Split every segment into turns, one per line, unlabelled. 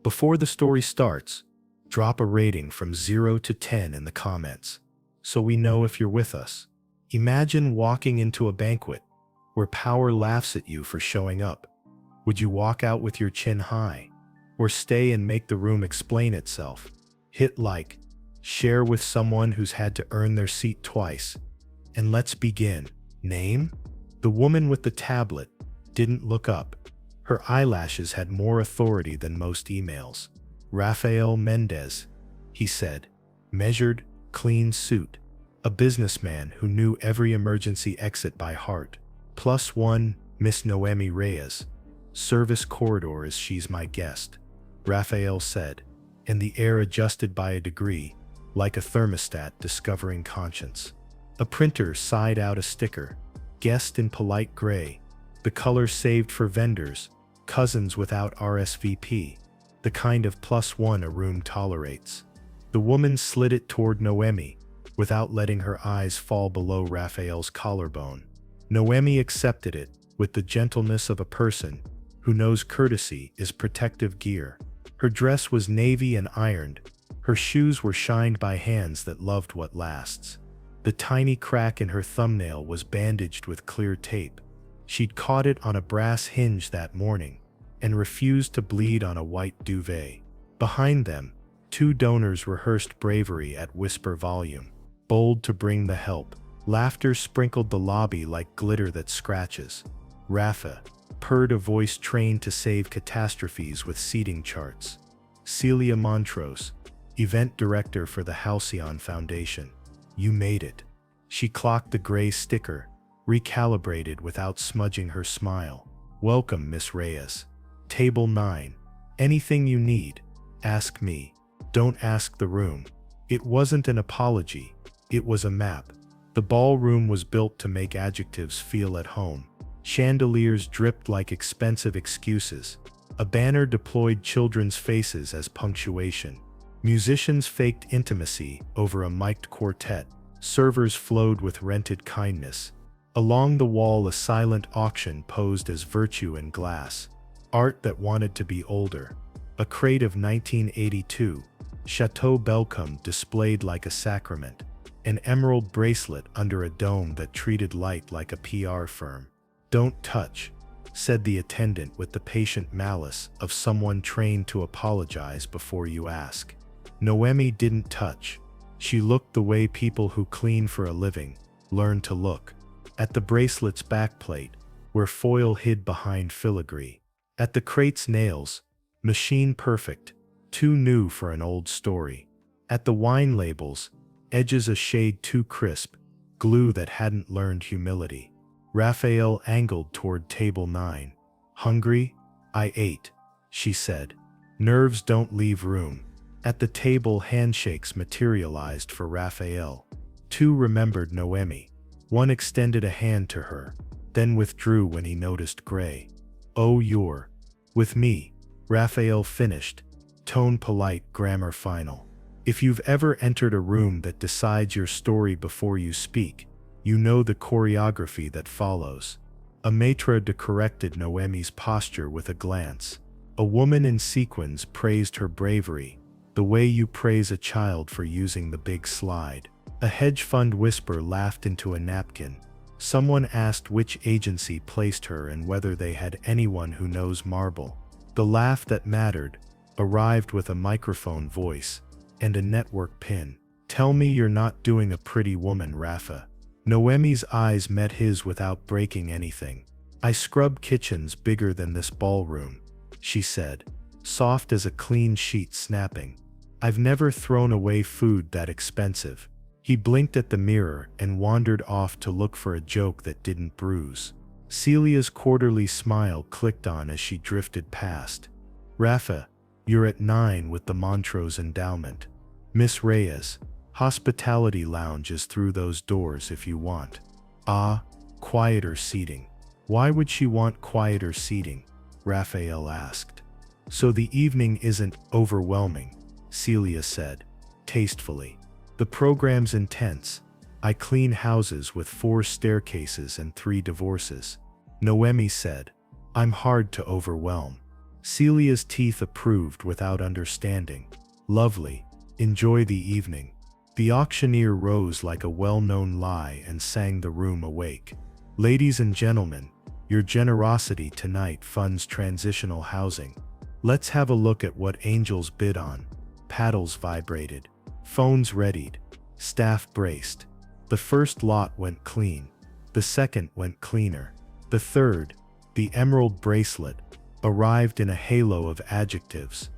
Before the story starts, drop a rating from 0 to 10 in the comments, so we know if you're with us. Imagine walking into a banquet where power laughs at you for showing up. Would you walk out with your chin high, or stay and make the room explain itself? Hit like, share with someone who's had to earn their seat twice, and let's begin. Name? The woman with the tablet didn't look up. Her eyelashes had more authority than most emails. Rafael Mendez, he said. Measured, clean suit. A businessman who knew every emergency exit by heart. +1, Miss Noemi Reyes. Service corridor as she's my guest, Rafael said, and the air adjusted by a degree, like a thermostat discovering conscience. A printer sighed out a sticker, guest in polite gray, the color saved for vendors, cousins without RSVP, the kind of +1 a room tolerates. The woman slid it toward Noemi, without letting her eyes fall below Rafael's collarbone. Noemi accepted it with the gentleness of a person who knows courtesy is protective gear. Her dress was navy and ironed. Her shoes were shined by hands that loved what lasts. The tiny crack in her thumbnail was bandaged with clear tape. She'd caught it on a brass hinge that morning and refused to bleed on a white duvet. Behind them, 2 donors rehearsed bravery at whisper volume, bold to bring the help. Laughter sprinkled the lobby like glitter that scratches. Rafa purred, a voice trained to save catastrophes with seating charts. Celia Montrose, event director for the Halcyon Foundation. You made it. She clocked the gray sticker, recalibrated without smudging her smile. Welcome, Miss Reyes. Table 9. Anything you need, ask me. Don't ask the room. It wasn't an apology. It was a map. The ballroom was built to make adjectives feel at home. Chandeliers dripped like expensive excuses. A banner deployed children's faces as punctuation. Musicians faked intimacy over a mic'd quartet. Servers flowed with rented kindness. Along the wall, a silent auction posed as virtue in glass. Art that wanted to be older. A crate of 1982. Chateau Belcom displayed like a sacrament. An emerald bracelet under a dome that treated light like a PR firm. Don't touch, said the attendant with the patient malice of someone trained to apologize before you ask. Noemi didn't touch. She looked the way people who clean for a living learn to look. At the bracelet's backplate, where foil hid behind filigree. At the crate's nails, machine perfect, too new for an old story. At the wine labels, edges a shade too crisp, glue that hadn't learned humility. Raphael angled toward table 9. Hungry? I ate, she said. Nerves don't leave room. At the table, handshakes materialized for Raphael. 2 remembered Noemi. 1 extended a hand to her, then withdrew when he noticed Gray. Oh, you're with me, Raphael finished, tone polite, grammar final. If you've ever entered a room that decides your story before you speak, you know the choreography that follows. A maitre d' corrected Noemi's posture with a glance. A woman in sequins praised her bravery, the way you praise a child for using the big slide. A hedge fund whisper laughed into a napkin. Someone asked which agency placed her and whether they had anyone who knows marble. The laugh that mattered arrived with a microphone voice and a network pin. Tell me you're not doing a Pretty Woman, Rafa. Noemi's eyes met his without breaking anything. I scrub kitchens bigger than this ballroom, she said, soft as a clean sheet snapping. I've never thrown away food that expensive. He blinked at the mirror and wandered off to look for a joke that didn't bruise. Celia's quarterly smile clicked on as she drifted past. Rafa, you're at 9 with the Montrose endowment. Miss Reyes, hospitality lounge is through those doors if you want. Ah, quieter seating. Why would she want quieter seating? Raphael asked. So the evening isn't overwhelming, Celia said, tastefully. The program's intense. I clean houses with 4 staircases and 3 divorces. Noemi said, I'm hard to overwhelm. Celia's teeth approved without understanding. Lovely. Enjoy the evening. The auctioneer rose like a well-known lie and sang the room awake. Ladies and gentlemen, your generosity tonight funds transitional housing. Let's have a look at what angels bid on. Paddles vibrated. Phones readied. Staff braced. The first lot went clean. The second went cleaner. The third, the emerald bracelet, arrived in a halo of adjectives.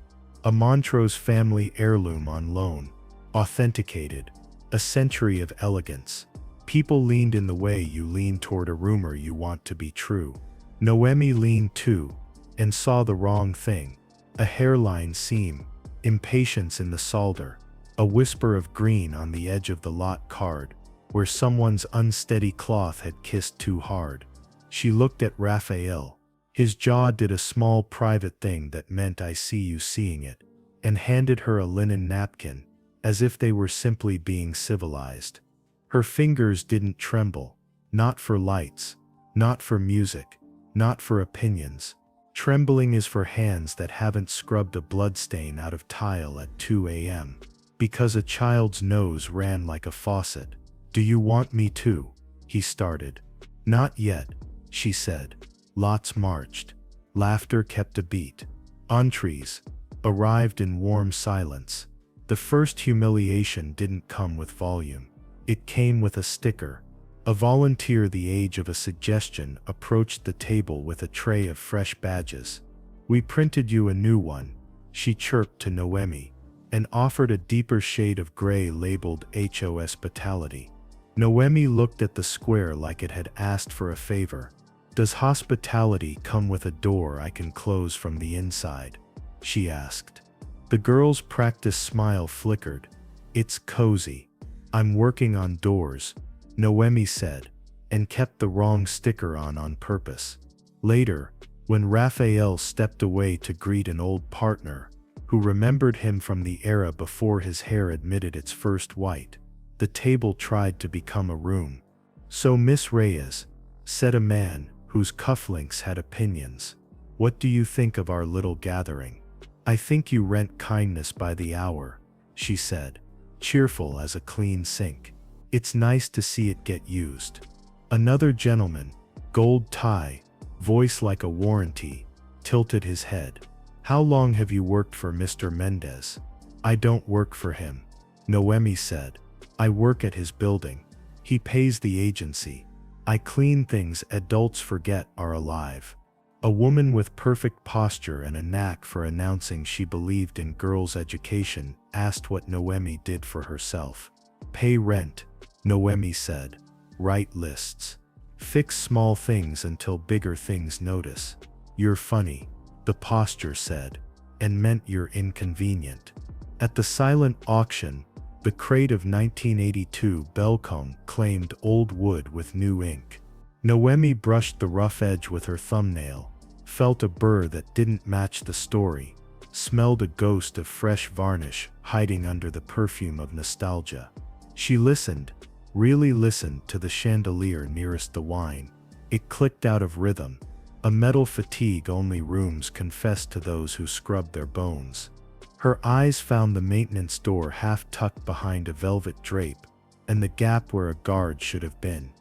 A Montrose family heirloom on loan. Authenticated. A century of elegance. People leaned in the way you lean toward a rumor you want to be true. Noemi leaned too, and saw the wrong thing. A hairline seam, impatience in the solder, a whisper of green on the edge of the lot card, where someone's unsteady cloth had kissed too hard. She looked at Raphael. His jaw did a small private thing that meant I see you seeing it, and handed her a linen napkin, as if they were simply being civilized. Her fingers didn't tremble, not for lights, not for music, not for opinions. Trembling is for hands that haven't scrubbed a bloodstain out of tile at 2 a.m. because a child's nose ran like a faucet. Do you want me to? He started. Not yet, she said. Lots marched. Laughter kept a beat. Entrees arrived in warm silence. The first humiliation didn't come with volume. It came with a sticker. A volunteer the age of a suggestion approached the table with a tray of fresh badges. We printed you a new one, she chirped to Noemi, and offered a deeper shade of gray labeled Hospitality. Noemi looked at the square like it had asked for a favor. Does hospitality come with a door I can close from the inside? She asked. The girl's practiced smile flickered. It's cozy. I'm working on doors, Noemi said, and kept the wrong sticker on purpose. Later, when Raphael stepped away to greet an old partner, who remembered him from the era before his hair admitted its first white, the table tried to become a room. So Miss Reyes, said a man whose cufflinks had opinions, what do you think of our little gathering? I think you rent kindness by the hour, she said, cheerful as a clean sink. It's nice to see it get used. Another gentleman, gold tie, voice like a warranty, tilted his head. How long have you worked for Mr. Mendez? I don't work for him, Noemi said. I work at his building. He pays the agency. I clean things adults forget are alive. A woman with perfect posture and a knack for announcing she believed in girls' education asked what Noemi did for herself. Pay rent, Noemi said. Write lists. Fix small things until bigger things notice. You're funny, the posture said, and meant you're inconvenient. At the silent auction, the crate of 1982 Belcom claimed old wood with new ink. Noemi brushed the rough edge with her thumbnail, felt a burr that didn't match the story, smelled a ghost of fresh varnish hiding under the perfume of nostalgia. She listened, really listened to the chandelier nearest the wine. It clicked out of rhythm. A metal fatigue only rooms confess to those who scrub their bones. Her eyes found the maintenance door half tucked behind a velvet drape, and the gap where a guard should have been.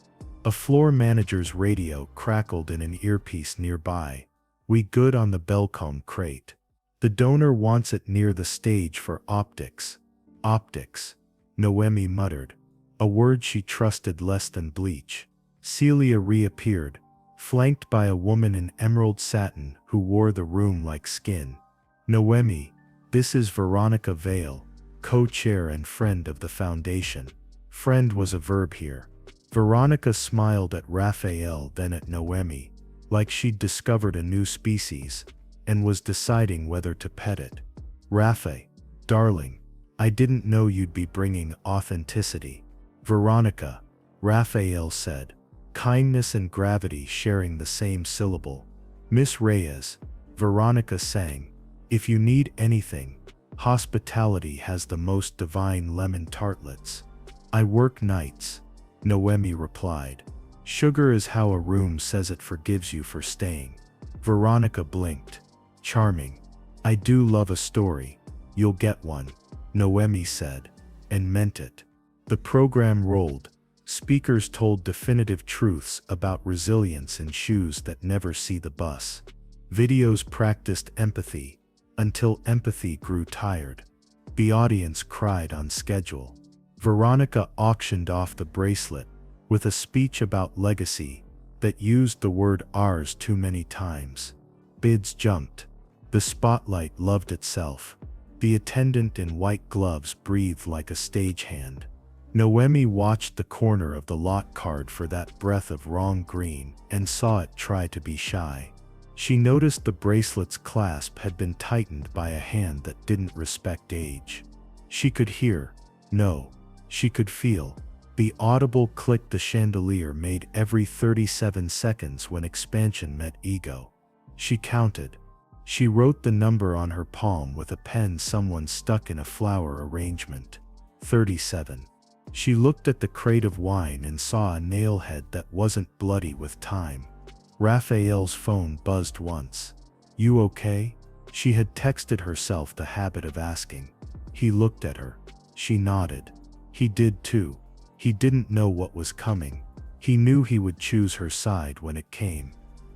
A floor manager's radio crackled in an earpiece nearby. We good on the Belcom crate. The donor wants it near the stage for optics. Optics, Noemi muttered, a word she trusted less than bleach. Celia reappeared, flanked by a woman in emerald satin who wore the room like skin. Noemi, this is Veronica Vale, co-chair and friend of the foundation. Friend was a verb here. Veronica smiled at Raphael, then at Noemi, like she'd discovered a new species, and was deciding whether to pet it. Raphael, darling, I didn't know you'd be bringing authenticity. Veronica, Raphael said, kindness and gravity sharing the same syllable. Miss Reyes, Veronica sang, if you need anything, hospitality has the most divine lemon tartlets. I work nights, Noemi replied. Sugar is how a room says it forgives you for staying. Veronica blinked. Charming. I do love a story. You'll get one, Noemi said, and meant it. The program rolled. Speakers told definitive truths about resilience in shoes that never see the bus. Videos practiced empathy, until empathy grew tired. The audience cried on schedule. Veronica auctioned off the bracelet, with a speech about legacy that used the word ours too many times. Bids jumped. The spotlight loved itself. The attendant in white gloves breathed like a stagehand. Noemi watched the corner of the lot card for that breath of wrong green and saw it try to be shy. She noticed the bracelet's clasp had been tightened by a hand that didn't respect age. She could hear, no, she could feel, the audible click the chandelier made every 37 seconds when expansion met ego. She counted. She wrote the number on her palm with a pen someone stuck in a flower arrangement. 37. She looked at the crate of wine and saw a nailhead that wasn't bloody with time. Raphael's phone buzzed once. You okay? She had texted herself the habit of asking. He looked at her. She nodded. He did too. He didn't know what was coming. He knew he would choose her side when it came.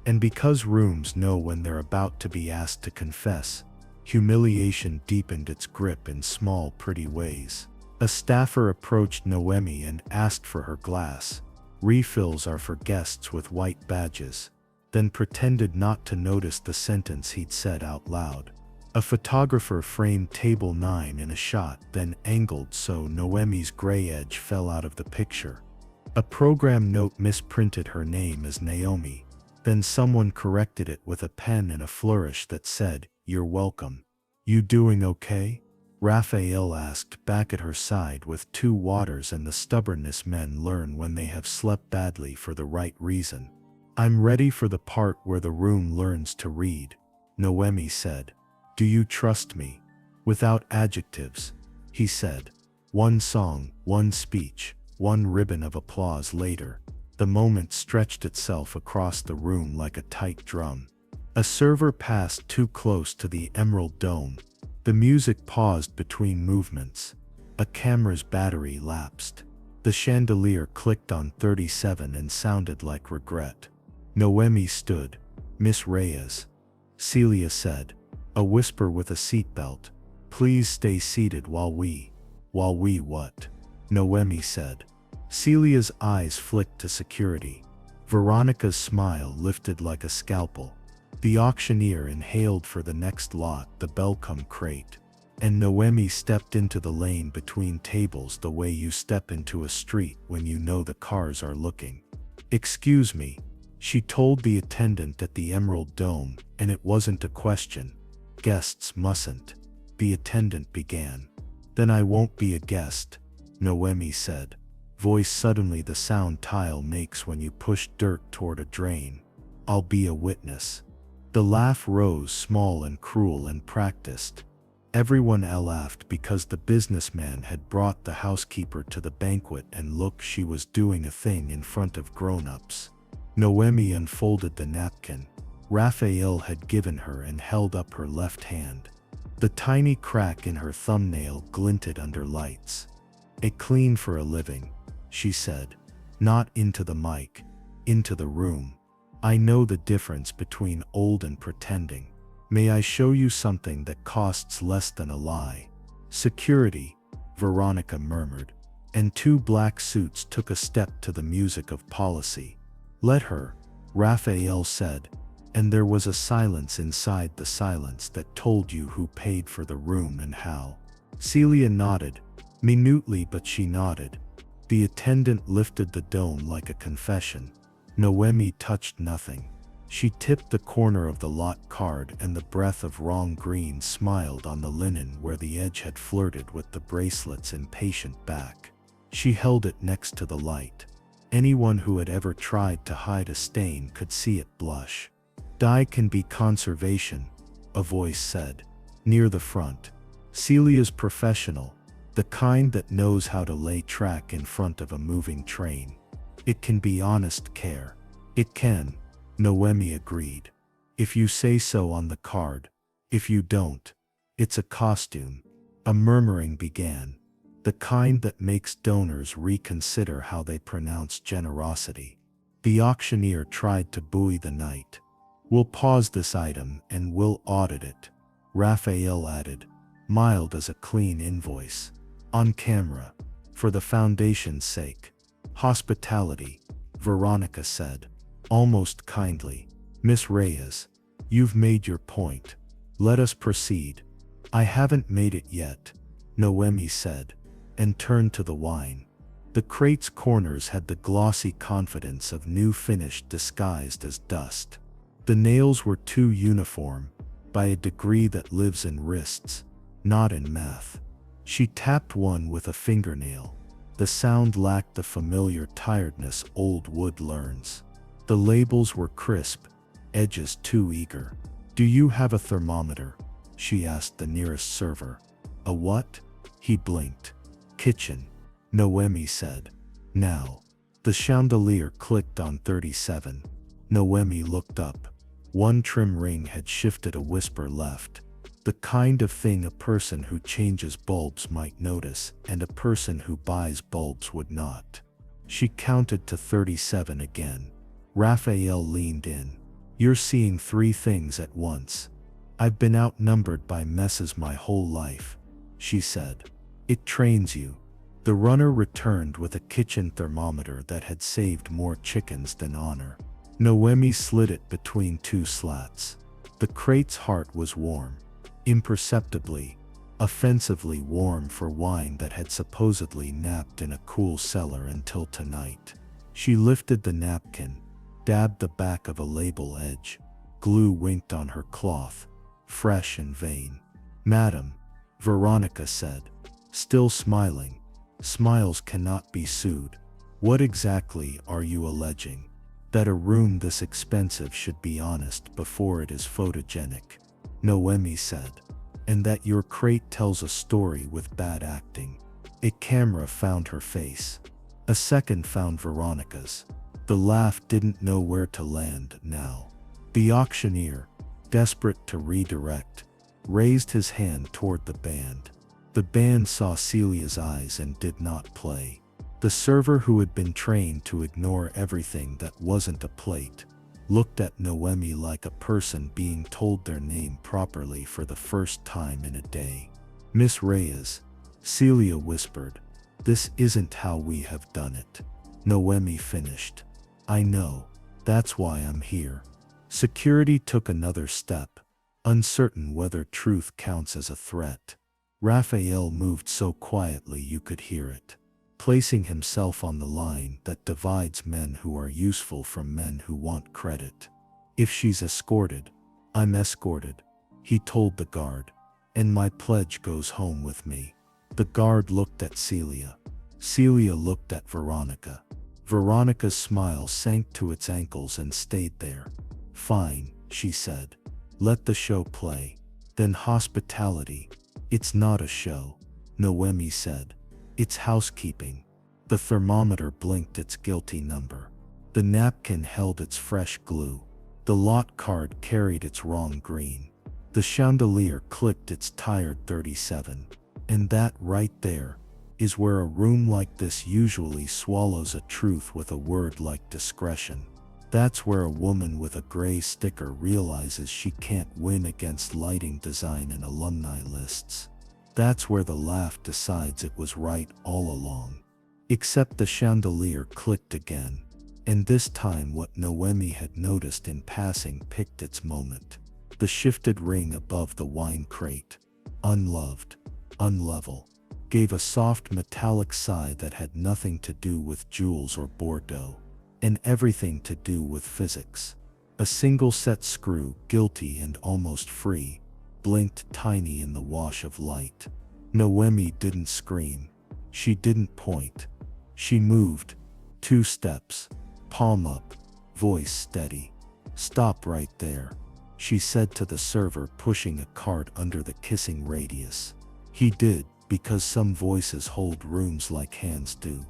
And because rooms know when they're about to be asked to confess, humiliation deepened its grip in small, pretty ways. A staffer approached Noemi and asked for her glass. Refills are for guests with white badges. Then pretended not to notice the sentence he'd said out loud. A photographer framed table 9 in a shot, then angled so Noemi's gray edge fell out of the picture. A program note misprinted her name as Naomi. Then someone corrected it with a pen and a flourish that said, "You're welcome." "You doing okay?" Raphael asked, back at her side with 2 waters and the stubbornness men learn when they have slept badly for the right reason. "I'm ready for the part where the room learns to read," Noemi said. "Do you trust me?" "Without adjectives," he said. One song, one speech, one ribbon of applause later. The moment stretched itself across the room like a tight drum. A server passed too close to the emerald dome. The music paused between movements. A camera's battery lapsed. The chandelier clicked on 37 and sounded like regret. Noemi stood. "Miss Reyes," Celia said. A whisper with a seatbelt. "Please stay seated while we what?" Noemi said. Celia's eyes flicked to security. Veronica's smile lifted like a scalpel. The auctioneer inhaled for the next lot, the Belcom crate. And Noemi stepped into the lane between tables the way you step into a street when you know the cars are looking. "Excuse me," she told the attendant at the Emerald Dome, and it wasn't a question. "Guests mustn't," the attendant began. "Then I won't be a guest," Noemi said. Voice suddenly the sound tile makes when you push dirt toward a drain. "I'll be a witness." The laugh rose small and cruel and practiced. Everyone laughed because the businessman had brought the housekeeper to the banquet and look, she was doing a thing in front of grown-ups. Noemi unfolded the napkin Raphael had given her and held up her left hand. The tiny crack in her thumbnail glinted under lights. "A clean for a living," she said. Not into the mic, into the room. "I know the difference between old and pretending. May I show you something that costs less than a lie?" "Security," Veronica murmured, and 2 black suits took a step to the music of policy. "Let her," Raphael said, and there was a silence inside the silence that told you who paid for the room and how. Celia nodded, minutely, but she nodded. The attendant lifted the dome like a confession. Noemi touched nothing. She tipped the corner of the lot card and the breath of wrong green smiled on the linen where the edge had flirted with the bracelet's impatient back. She held it next to the light. Anyone who had ever tried to hide a stain could see it blush. "Dye can be conservation," a voice said. Near the front. Celia's professional, the kind that knows how to lay track in front of a moving train. "It can be honest care." "It can," Noemi agreed. "If you say so on the card," If you don't, it's a costume. A murmuring began, the kind that makes donors reconsider how they pronounce generosity. The auctioneer tried to buoy the night. We'll pause this item and we'll audit it, Raphael added, mild as a clean invoice. On camera, for the foundation's sake. Hospitality, Veronica said, almost kindly. Miss Reyes, you've made your point. Let us proceed. I haven't made it yet, Noemi said, and turned to the wine. The crate's corners had the glossy confidence of new finish disguised as dust. The nails were too uniform, by a degree that lives in wrists, not in math. She tapped one with a fingernail. The sound lacked the familiar tiredness old wood learns. The labels were crisp, edges too eager. Do you have a thermometer? She asked the nearest server. A what? He blinked. Kitchen, Noemi said. Now. The chandelier clicked on 37. Noemi looked up. One trim ring had shifted a whisper left. The kind of thing a person who changes bulbs might notice and a person who buys bulbs would not. She counted to 37 again. Raphael leaned in. You're seeing 3 things at once. I've been outnumbered by messes my whole life, she said. It trains you. The runner returned with a kitchen thermometer that had saved more chickens than honor. Noemi slid it between 2 slats. The crate's heart was warm. Imperceptibly, offensively warm for wine that had supposedly napped in a cool cellar until tonight. She lifted the napkin, dabbed the back of a label edge. Glue winked on her cloth, fresh and vain. Madam, Veronica said, still smiling. Smiles cannot be sued. What exactly are you alleging? That a room this expensive should be honest before it is photogenic, Noemi said, and that your crate tells a story with bad acting. A camera found her face. A second found Veronica's. The laugh didn't know where to land now. The auctioneer, desperate to redirect, raised his hand toward the band. The band saw Celia's eyes and did not play. The server, who had been trained to ignore everything that wasn't a plate, looked at Noemi like a person being told their name properly for the first time in a day. Miss Reyes, Celia whispered, this isn't how we have done it. Noemi finished. I know, that's why I'm here. Security took another step, uncertain whether truth counts as a threat. Raphael moved so quietly you could hear it, placing himself on the line that divides men who are useful from men who want credit. If she's escorted, I'm escorted, he told the guard, and my pledge goes home with me. The guard looked at Celia. Celia looked at Veronica. Veronica's smile sank to its ankles and stayed there. Fine, she said. Let the show play. Then hospitality. It's not a show, Noemi said. It's housekeeping. The thermometer blinked its guilty number. The napkin held its fresh glue. The lot card carried its wrong green. The chandelier clicked its tired 37. And that right there is where a room like this usually swallows a truth with a word like discretion. That's where a woman with a gray sticker realizes she can't win against lighting design and alumni lists. That's where the laugh decides it was right all along. Except the chandelier clicked again, and this time what Noemi had noticed in passing picked its moment. The shifted ring above the wine crate, unloved, unlevel, gave a soft metallic sigh that had nothing to do with jewels or Bordeaux, and everything to do with physics. A single set screw, guilty and almost free, blinked tiny in the wash of light. Noemi didn't scream. She didn't point. She moved. 2 steps. Palm up. Voice steady. Stop right there, she said to the server pushing a cart under the kissing radius. He did, because some voices hold rooms like hands do.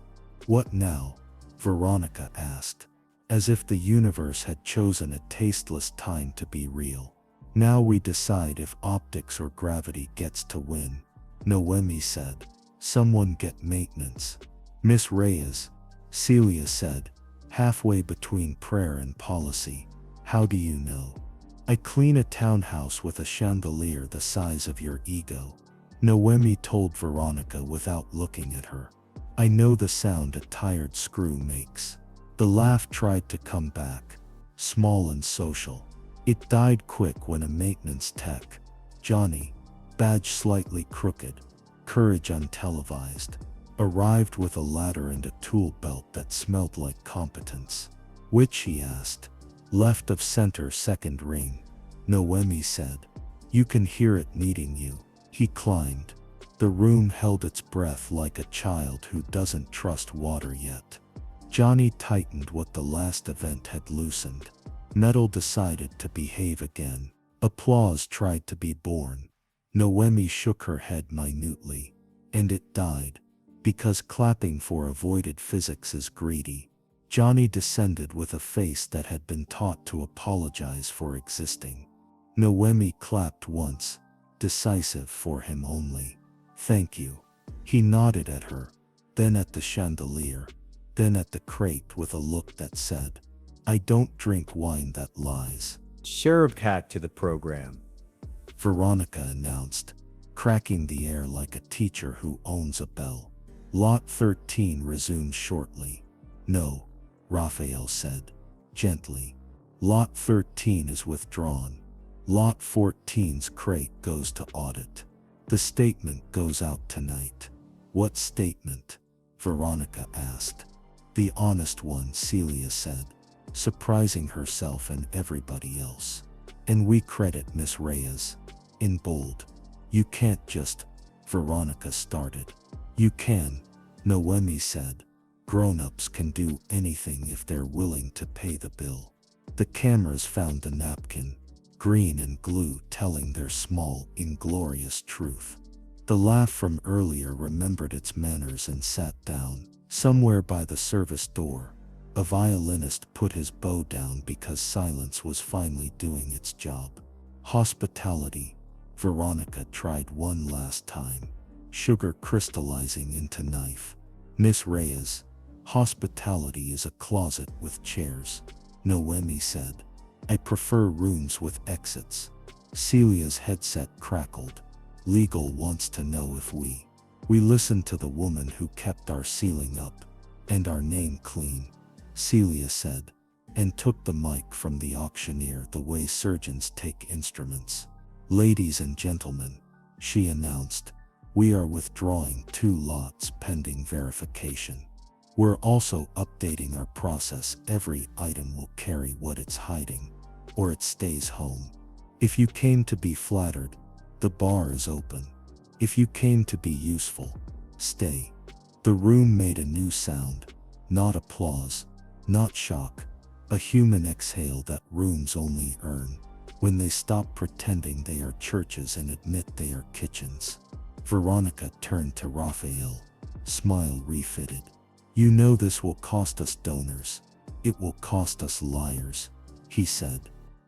What now? Veronica asked, as if the universe had chosen a tasteless time to be real.
Now we decide if optics or gravity gets to win. Noemi said. Someone get maintenance. Miss Reyes, Celia said, halfway between prayer and policy. How do you know? I clean a townhouse with a chandelier the size of your ego. Noemi told Veronica without looking at her. I know the sound a tired screw makes. The laugh tried to come back, small and social. It died quick when a maintenance tech, Johnny, badge slightly crooked, courage untelevised, arrived with a ladder and a tool belt that smelled like competence. Which, he asked. Left of center, second ring. Noemi said. You can hear it needing you. He climbed. The room held its breath like a child who doesn't trust water yet. Johnny tightened what the last event had loosened. Metal decided to behave again. Applause tried to be born. Noemi shook her head minutely. And it died. Because clapping for avoided physics is greedy. Johnny descended with a face that had been taught to apologize for existing. Noemi clapped once, decisive for him only. Thank you. He nodded at her, then at the chandelier, then at the crate with a look that said, I don't drink wine that lies.
Sheriff hat to the program,
Veronica announced, cracking the air like a teacher who owns a bell. Lot 13 resumed shortly. No, Raphael said, gently. Lot 13 is withdrawn. Lot 14's crate goes to audit. The statement goes out tonight. What statement? Veronica asked. The honest one, Celia said, surprising herself and everybody else. And we credit Miss Reyes. In bold. You can't just, Veronica started. You can, Noemi said. Grown-ups can do anything if they're willing to pay the bill. The cameras found the napkin, green and glue telling their small, inglorious truth. The laugh from earlier remembered its manners and sat down. Somewhere by the service door, a violinist put his bow down because silence was finally doing its job. Hospitality, Veronica tried one last time, sugar crystallizing into knife. Miss Reyes, hospitality is a closet with chairs, Noemi said. I prefer rooms with exits. Celia's headset crackled. Legal wants to know if we listened to the woman who kept our ceiling up and our name clean, Celia said, and took the mic from the auctioneer the way surgeons take instruments. Ladies and gentlemen, she announced, we are withdrawing 2 lots pending verification. We're also updating our process. Every item will carry what it's hiding, or it stays home. If you came to be flattered, the bar is open. If you came to be useful, stay. The room made a new sound, not applause, not shock, a human exhale that rooms only earn when they stop pretending they are churches and admit they are kitchens. Veronica turned to Raphael, smile refitted. You know this will cost us donors. It will cost us liars, he said.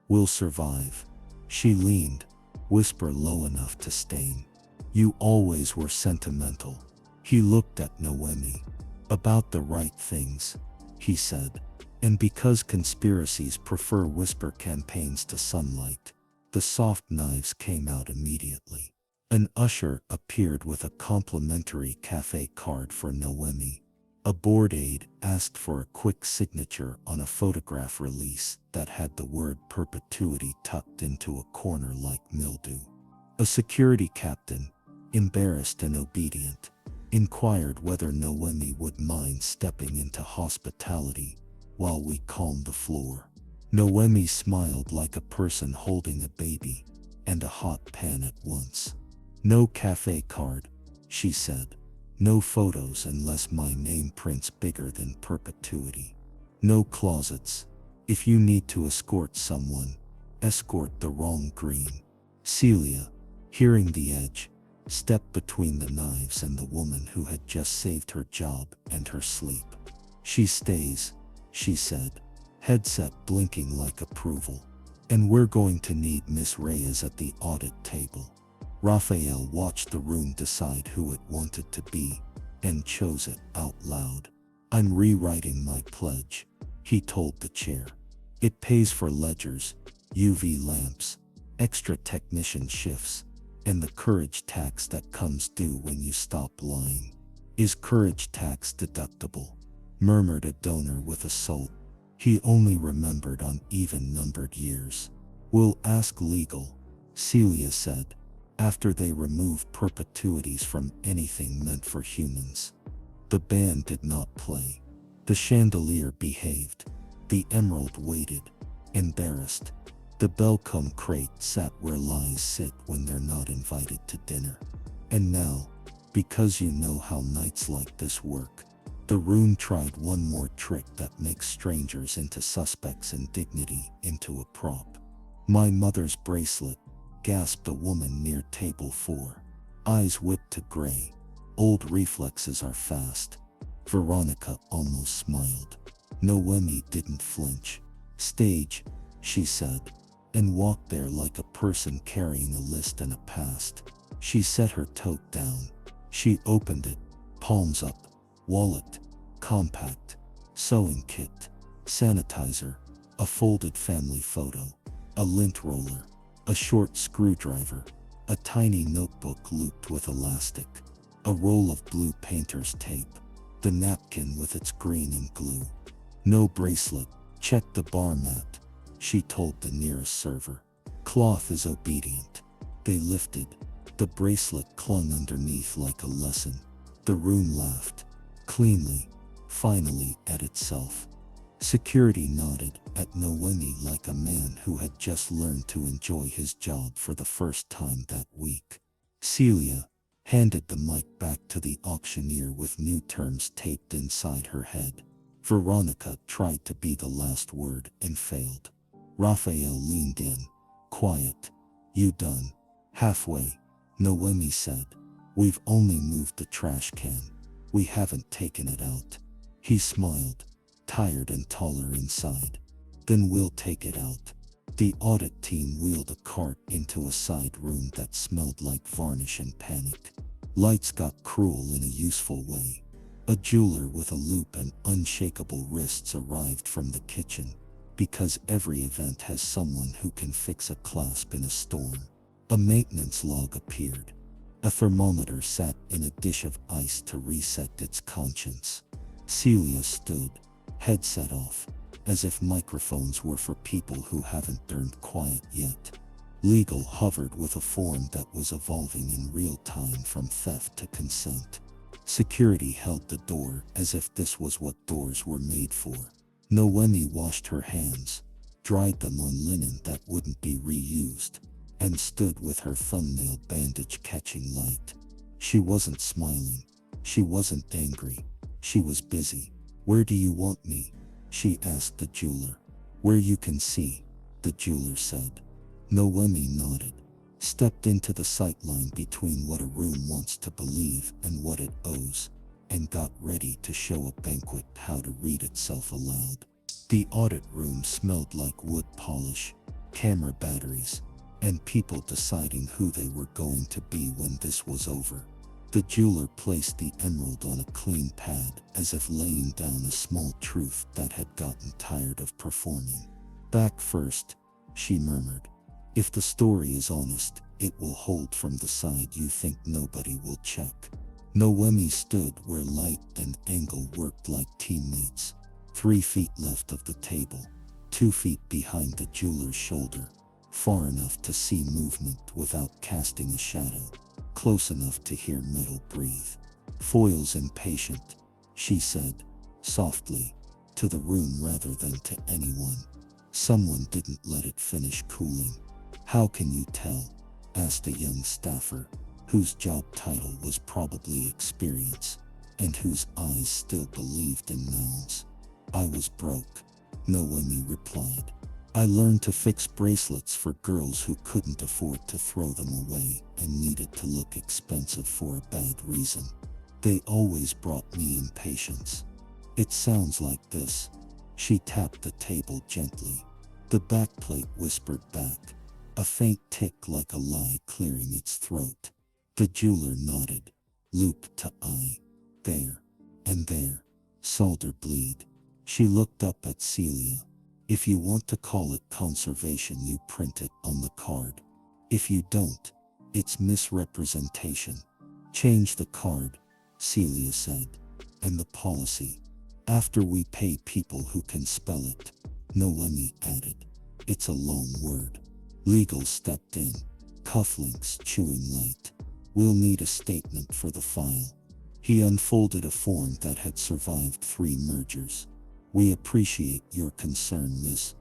We'll survive. She leaned, whisper low enough to stain. You always were sentimental. He looked at Noemi. About the right things, he said. And because conspiracies prefer whisper campaigns to sunlight, the soft knives came out immediately. An usher appeared with a complimentary cafe card for Noemi. A board aide asked for a quick signature on a photograph release that had the word perpetuity tucked into a corner like mildew. A security captain, embarrassed and obedient, inquired whether Noemi would mind stepping into hospitality while we calmed the floor. Noemi smiled like a person holding a baby and a hot pan at once. No cafe card, she said. No photos unless my name prints bigger than perpetuity. No closets. If you need to escort someone, escort the wrong green. Celia, hearing the edge, stepped between the knives and the woman who had just saved her job and her sleep. She stays, she said, headset blinking like approval. And we're going to need Miss Reyes at the audit table. Raphael watched the room decide who it wanted to be, and chose it out loud. I'm rewriting my pledge, he told the chair. It pays for ledgers, UV lamps, extra technician shifts, and the courage tax that comes due when you stop lying. Is courage tax deductible? Murmured a donor with a soul. He only remembered on even-numbered years. We'll ask legal, Celia said, after they removed perpetuities from anything meant for humans. The band did not play. The chandelier behaved. The emerald waited, embarrassed. The Belcom crate sat where lies sit when they're not invited to dinner. And now, because you know how nights like this work, the room tried one more trick that makes strangers into suspects and dignity into a prop. My mother's bracelet, gasped a woman near table 4. Eyes whipped to gray. Old reflexes are fast. Veronica almost smiled. Noemi didn't flinch. Stage, she said, and walked there like a person carrying a list and a past. She set her tote down. She opened it, palms up. Wallet, compact, sewing kit, sanitizer, a folded family photo, a lint roller, a short screwdriver, a tiny notebook looped with elastic, a roll of blue painter's tape, the napkin with its green and glue. No bracelet, check the bar mat, she told the nearest server. Cloth is obedient. They lifted. The bracelet clung underneath like a lesson. The room laughed. Cleanly, finally at itself. Security nodded at Noemi like a man who had just learned to enjoy his job for the first time that week. Celia handed the mic back to the auctioneer with new terms taped inside her head. Veronica tried to be the last word and failed. Raphael leaned in. Quiet. You done? Halfway, Noemi said. We've only moved the trash can. We haven't taken it out. He smiled, tired and taller inside. Then we'll take it out. The audit team wheeled a cart into a side room that smelled like varnish and panic. Lights got cruel in a useful way. A jeweler with a loop and unshakable wrists arrived from the kitchen, because every event has someone who can fix a clasp in a storm. A maintenance log appeared. A thermometer sat in a dish of ice to reset its conscience. Celia stood, headset off, as if microphones were for people who haven't turned quiet yet. Legal hovered with a form that was evolving in real time from theft to consent. Security held the door as if this was what doors were made for. Noemi washed her hands, dried them on linen that wouldn't be reused, and stood with her thumbnail bandage catching light. She wasn't smiling. She wasn't angry. She was busy. Where do you want me? She asked the jeweler. Where you can see, the jeweler said. Noemi nodded, stepped into the sightline between what a room wants to believe and what it owes, and got ready to show a banquet how to read itself aloud. The audit room smelled like wood polish, camera batteries, and people deciding who they were going to be when this was over. The jeweler placed the emerald on a clean pad as if laying down a small truth that had gotten tired of performing. Back first, she murmured. If the story is honest, it will hold from the side you think nobody will check. Noemi stood where light and angle worked like teammates. 3 feet left of the table, 2 feet behind the jeweler's shoulder, far enough to see movement without casting a shadow, close enough to hear metal breathe. Foil's impatient, she said, softly, to the room rather than to anyone. Someone didn't let it finish cooling. How can you tell? Asked a young staffer, whose job title was probably experience, and whose eyes still believed in nouns. I was broke, Noemi replied. I learned to fix bracelets for girls who couldn't afford to throw them away and needed to look expensive for a bad reason. They always brought me impatience. It sounds like this. She tapped the table gently. The backplate whispered back, a faint tick like a lie clearing its throat. The jeweler nodded, loop to eye. There, and there, solder bleed. She looked up at Celia. If you want to call it conservation, you print it on the card. If you don't, it's misrepresentation. Change the card, Celia said. And the policy. After we pay people who can spell it. Noemi added. It's a long word. Legal stepped in, cufflinks chewing light. We'll need a statement for the file. He unfolded a form that had survived 3 mergers. We appreciate your concern, Miss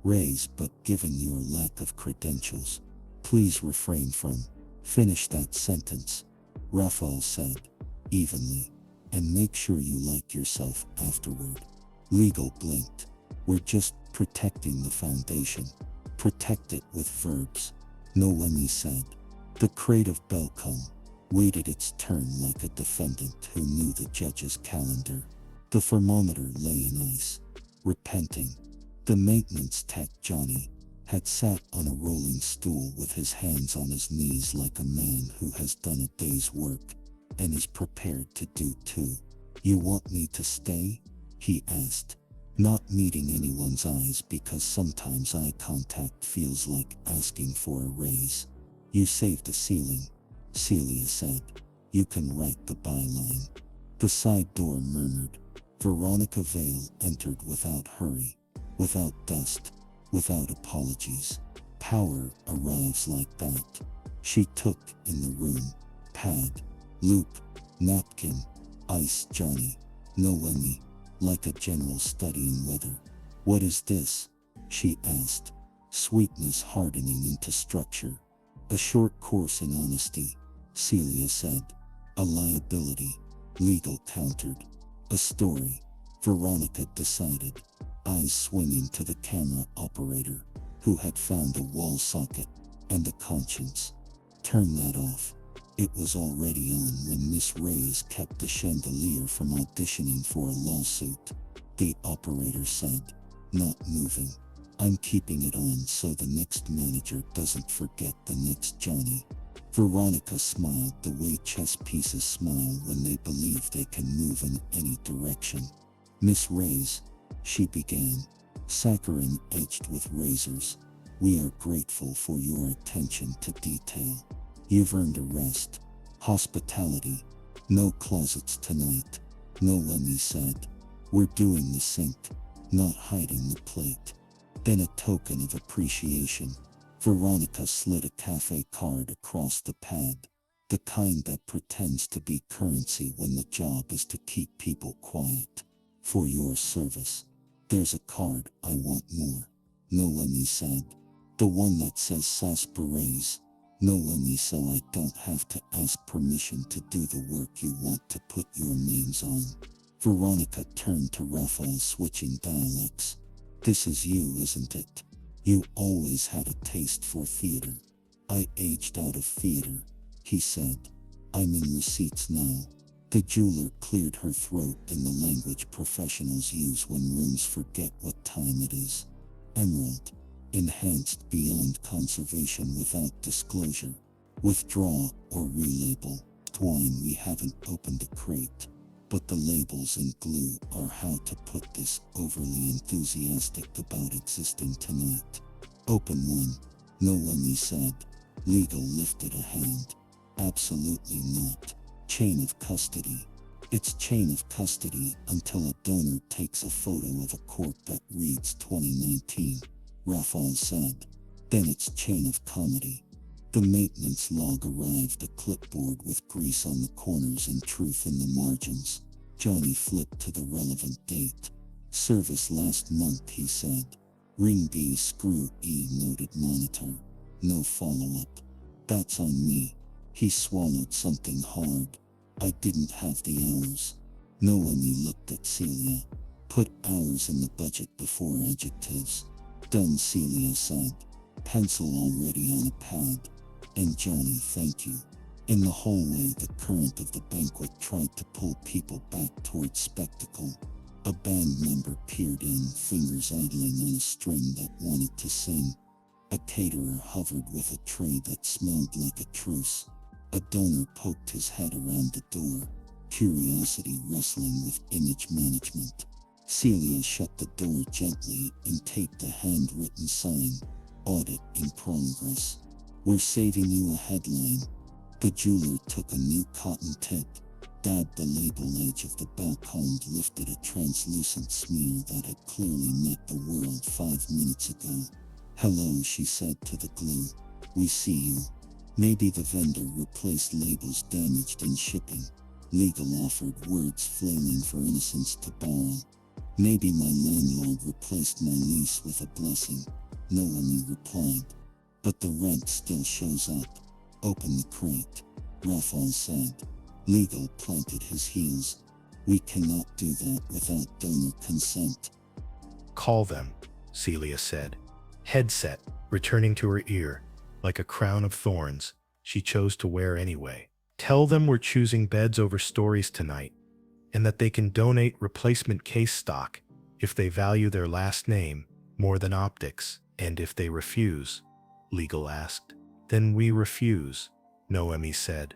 Reyes, but given your lack of credentials, please refrain from. Finish that sentence, Raphael said, evenly, and make sure you like yourself afterward. Legal blinked. We're just protecting the foundation. Protect it with verbs, Noemi said. The crate of Belcom waited its turn like a defendant who knew the judge's calendar. The thermometer lay in ice, repenting. The maintenance tech, Johnny, had sat on a rolling stool with his hands on his knees like a man who has done a day's work and is prepared to do too. You want me to stay? He asked, not meeting anyone's eyes because sometimes eye contact feels like asking for a raise. You saved the ceiling, Celia said. You can write the byline. The side door murmured. Veronica Vale entered without hurry, without dust, without apologies. Power arrives like that. She took in the room. Pad, loop, napkin, ice, Johnny, Noemi, like a general studying weather. What is this? She asked, sweetness hardening into structure. A short course in honesty, Celia said. A liability, legal countered. A story, Veronica decided, eyes swinging to the camera operator, who had found a wall socket and a conscience. Turn that off. It was already on when Miss Reyes kept the chandelier from auditioning for a lawsuit. The operator said, not moving. I'm keeping it on so the next manager doesn't forget the next Johnny. Veronica smiled the way chess pieces smile when they believe they can move in any direction. Miss Reyes, she began, saccharine edged with razors. We are grateful for your attention to detail. You've earned a rest. Hospitality. No closets tonight. Noemi said. We're doing the sink, not hiding the plate. Then a token of appreciation. Veronica slid a cafe card across the pad, the kind that pretends to be currency when the job is to keep people quiet. For your service. There's a card, I want more. Noemi said. The one that says sarsaparilla. Noemi, so I don't have to ask permission to do the work you want to put your names on. Veronica turned to Raphael, switching dialects. This is you, isn't it? You always had a taste for theater. I aged out of theater, he said. I'm in receipts now. The jeweler cleared her throat in the language professionals use when rooms forget what time it is. Emerald. Enhanced beyond conservation without disclosure. Withdraw or relabel. Twine, we haven't opened the crate, but the labels and glue are how to put this overly enthusiastic about existing tonight. Open one, Noemi said. Legal lifted a hand. Absolutely not. Chain of custody. It's chain of custody until a donor takes a photo of a court that reads 2019. Raphael said. Then it's chain of comedy. The maintenance log arrived, a clipboard with grease on the corners and truth in the margins. Johnny flipped to the relevant date. Service last month, he said. Ring B, screw E, noted monitor. No follow-up. That's on me. He swallowed something hard. I didn't have the hours. Noemi looked at Celia. Put hours in the budget before adjectives. Done, Celia said. Pencil already on a pad. And Johnny, thank you. In the hallway, the current of the banquet tried to pull people back towards spectacle. A band member peered in, fingers idling on a string that wanted to sing. A caterer hovered with a tray that smelled like a truce. A donor poked his head around the door, curiosity wrestling with image management. Celia shut the door gently and taped a handwritten sign, "Audit in progress." "We're saving you a headline." The jeweler took a new cotton tip, dabbed the label edge of the bell comb, lifted a translucent smear that had clearly met the world 5 minutes ago. "Hello," she said to the glue. "We see you." Maybe the vendor replaced labels damaged in shipping. Legal offered, words flailing for innocence to borrow. "Maybe my landlord replaced my lease with a blessing," Noemi replied. "But the rent still shows up." "Open the crate," Raphael said. Legal planted his heels. "We cannot do that without donor consent."
"Call them," Celia said. Headset returning to her ear, like a crown of thorns she chose to wear anyway. "Tell them we're choosing beds over stories tonight, and that they can donate replacement case stock if they value their last name more than optics." "And if they refuse?" Legal asked. "Then we refuse," Noemi said.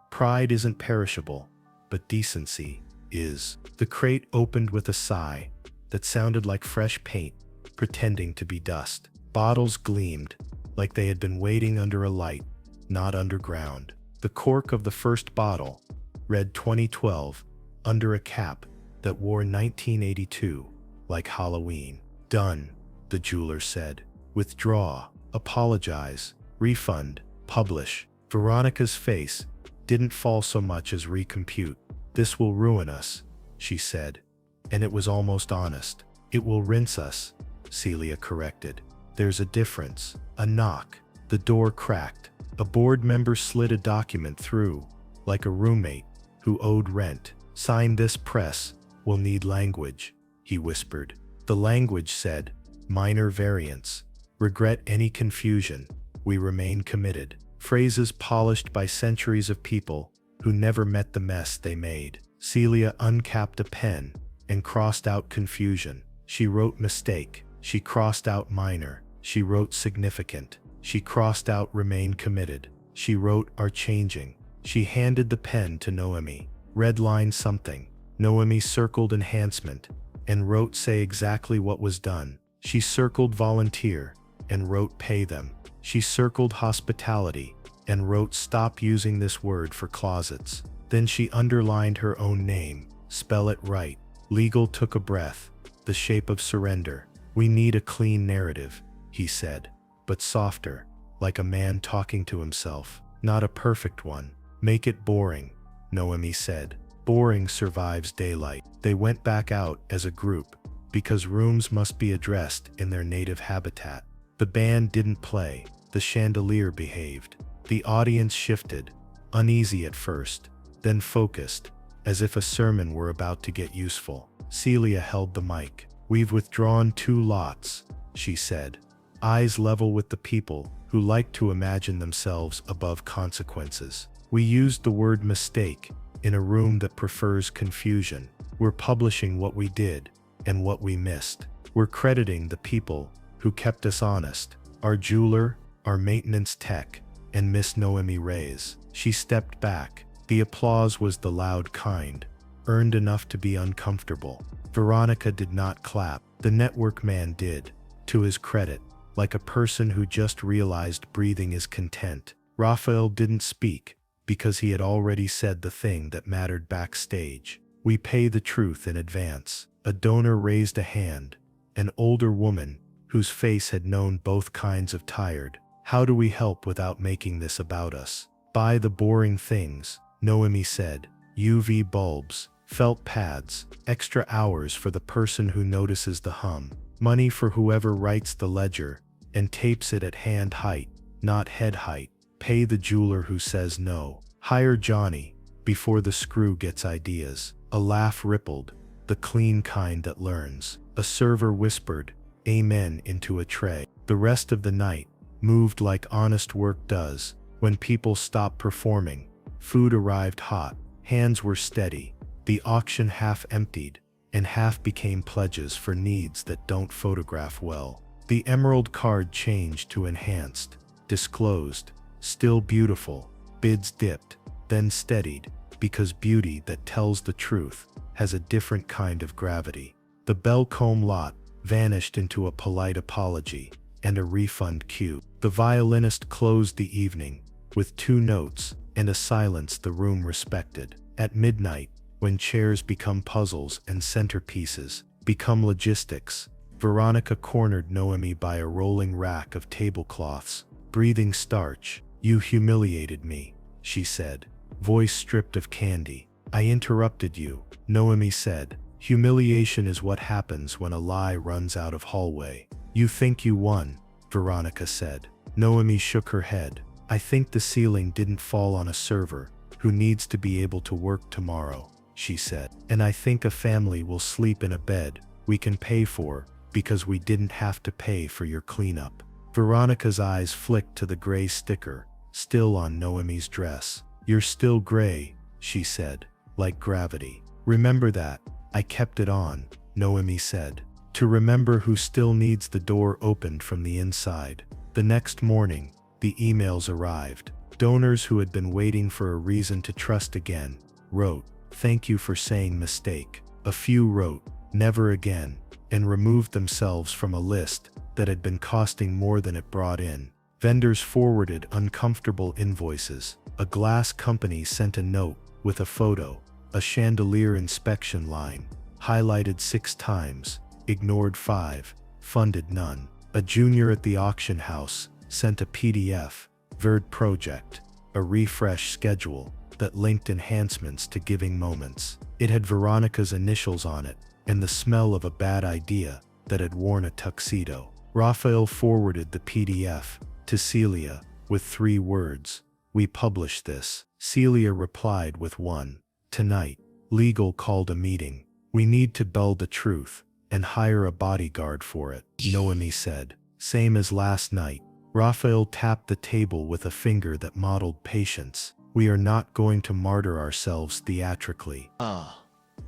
"Pride isn't perishable, but decency is." The crate opened with a sigh that sounded like fresh paint pretending to be dust. Bottles gleamed like they had been waiting under a light, not underground. The cork of the first bottle read 2012 under a cap that wore 1982 like Halloween. "Done," the jeweler said. "Withdraw, apologize, refund, publish." Veronica's face didn't fall so much as recompute. "This will ruin us," she said, and it was almost honest. "It will rinse us," Celia corrected. "There's a difference." A knock. The door cracked. A board member slid a document through, like a roommate who owed rent. "Sign this, press. We'll need language," he whispered. The language said, "Minor variance. Regret any confusion. We remain committed." Phrases polished by centuries of people who never met the mess they made. Celia uncapped a pen and crossed out confusion. She wrote mistake. She crossed out minor. She wrote significant. She crossed out remain committed. She wrote are changing. She handed the pen to Noemi. Redline something. Noemi circled enhancement and wrote say exactly what was done. She circled volunteer and wrote pay them. She circled hospitality and wrote stop using this word for closets. Then she underlined her own name. Spell it right. Legal took a breath, the shape of surrender. "We need a clean narrative," he said, "but softer, like a man talking to himself. Not a perfect one. Make it boring," Noemi said. "Boring survives daylight." They went back out as a group, because rooms must be addressed in their native habitat. The band didn't play. The chandelier behaved. The audience shifted, uneasy at first, then focused, as if a sermon were about to get useful. Celia held the mic. "We've withdrawn 2 lots," she said, eyes level with the people who like to imagine themselves above consequences. "We used the word mistake in a room that prefers confusion. We're publishing what we did and what we missed. We're crediting the people who kept us honest, our jeweler, our maintenance tech, and Miss Noemi Reyes." She stepped back. The applause was the loud kind, earned enough to be uncomfortable. Veronica did not clap. The network man did, to his credit, like a person who just realized breathing is content. Raphael didn't speak, because he had already said the thing that mattered backstage. "We pay the truth in advance." A donor raised a hand, an older woman whose face had known both kinds of tired. "How do we help without making this about us?" "Buy the boring things," Noemi said. "UV bulbs, felt pads, extra hours for the person who notices the hum, money for whoever writes the ledger and tapes it at hand height, not head height. Pay the jeweler who says no. Hire Johnny before the screw gets ideas." A laugh rippled, the clean kind that learns. A server whispered, "Amen," into a tray. The rest of the night moved like honest work does. When people stopped performing, food arrived hot, hands were steady, the auction half emptied, and half became pledges for needs that don't photograph well. The emerald card changed to enhanced, disclosed, still beautiful, bids dipped, then steadied, because beauty that tells the truth has a different kind of gravity. The Belcombe lot vanished into a polite apology and a refund cue. The violinist closed the evening with 2 notes and a silence the room respected. At midnight, when chairs become puzzles and centerpieces become logistics, Veronica cornered Noemi by a rolling rack of tablecloths. Breathing starch. "You humiliated me," she said, voice stripped of candy. "I interrupted you," Noemi said. "Humiliation is what happens when a lie runs out of hallway." "You think you won," Veronica said. Noemi shook her head. "I think the ceiling didn't fall on a server who needs to be able to work tomorrow," she said. "And I think a family will sleep in a bed we can pay for because we didn't have to pay for your cleanup." Veronica's eyes flicked to the gray sticker still on Noemi's dress. "You're still gray," she said, "like gravity. Remember that." "I kept it on," Noemi said, "to remember who still needs the door opened from the inside." The next morning, the emails arrived. Donors who had been waiting for a reason to trust again wrote, "Thank you for saying mistake." A few wrote, "Never again," and removed themselves from a list that had been costing more than it brought in. Vendors forwarded uncomfortable invoices. A glass company sent a note with a photo. A chandelier inspection line, highlighted 6 times, ignored 5, funded none. A junior at the auction house sent a PDF, Verd project, a refresh schedule that linked enhancements to giving moments. It had Veronica's initials on it, and the smell of a bad idea that had worn a tuxedo. Raphael forwarded the PDF to Celia with 3 words, "We publish this." Celia replied with 1. "Tonight, legal called a meeting. We need to bell the truth and hire a bodyguard for it," Noemi said. "Same as last night." Raphael tapped the table with a finger that modeled patience. "We are not going to martyr ourselves theatrically.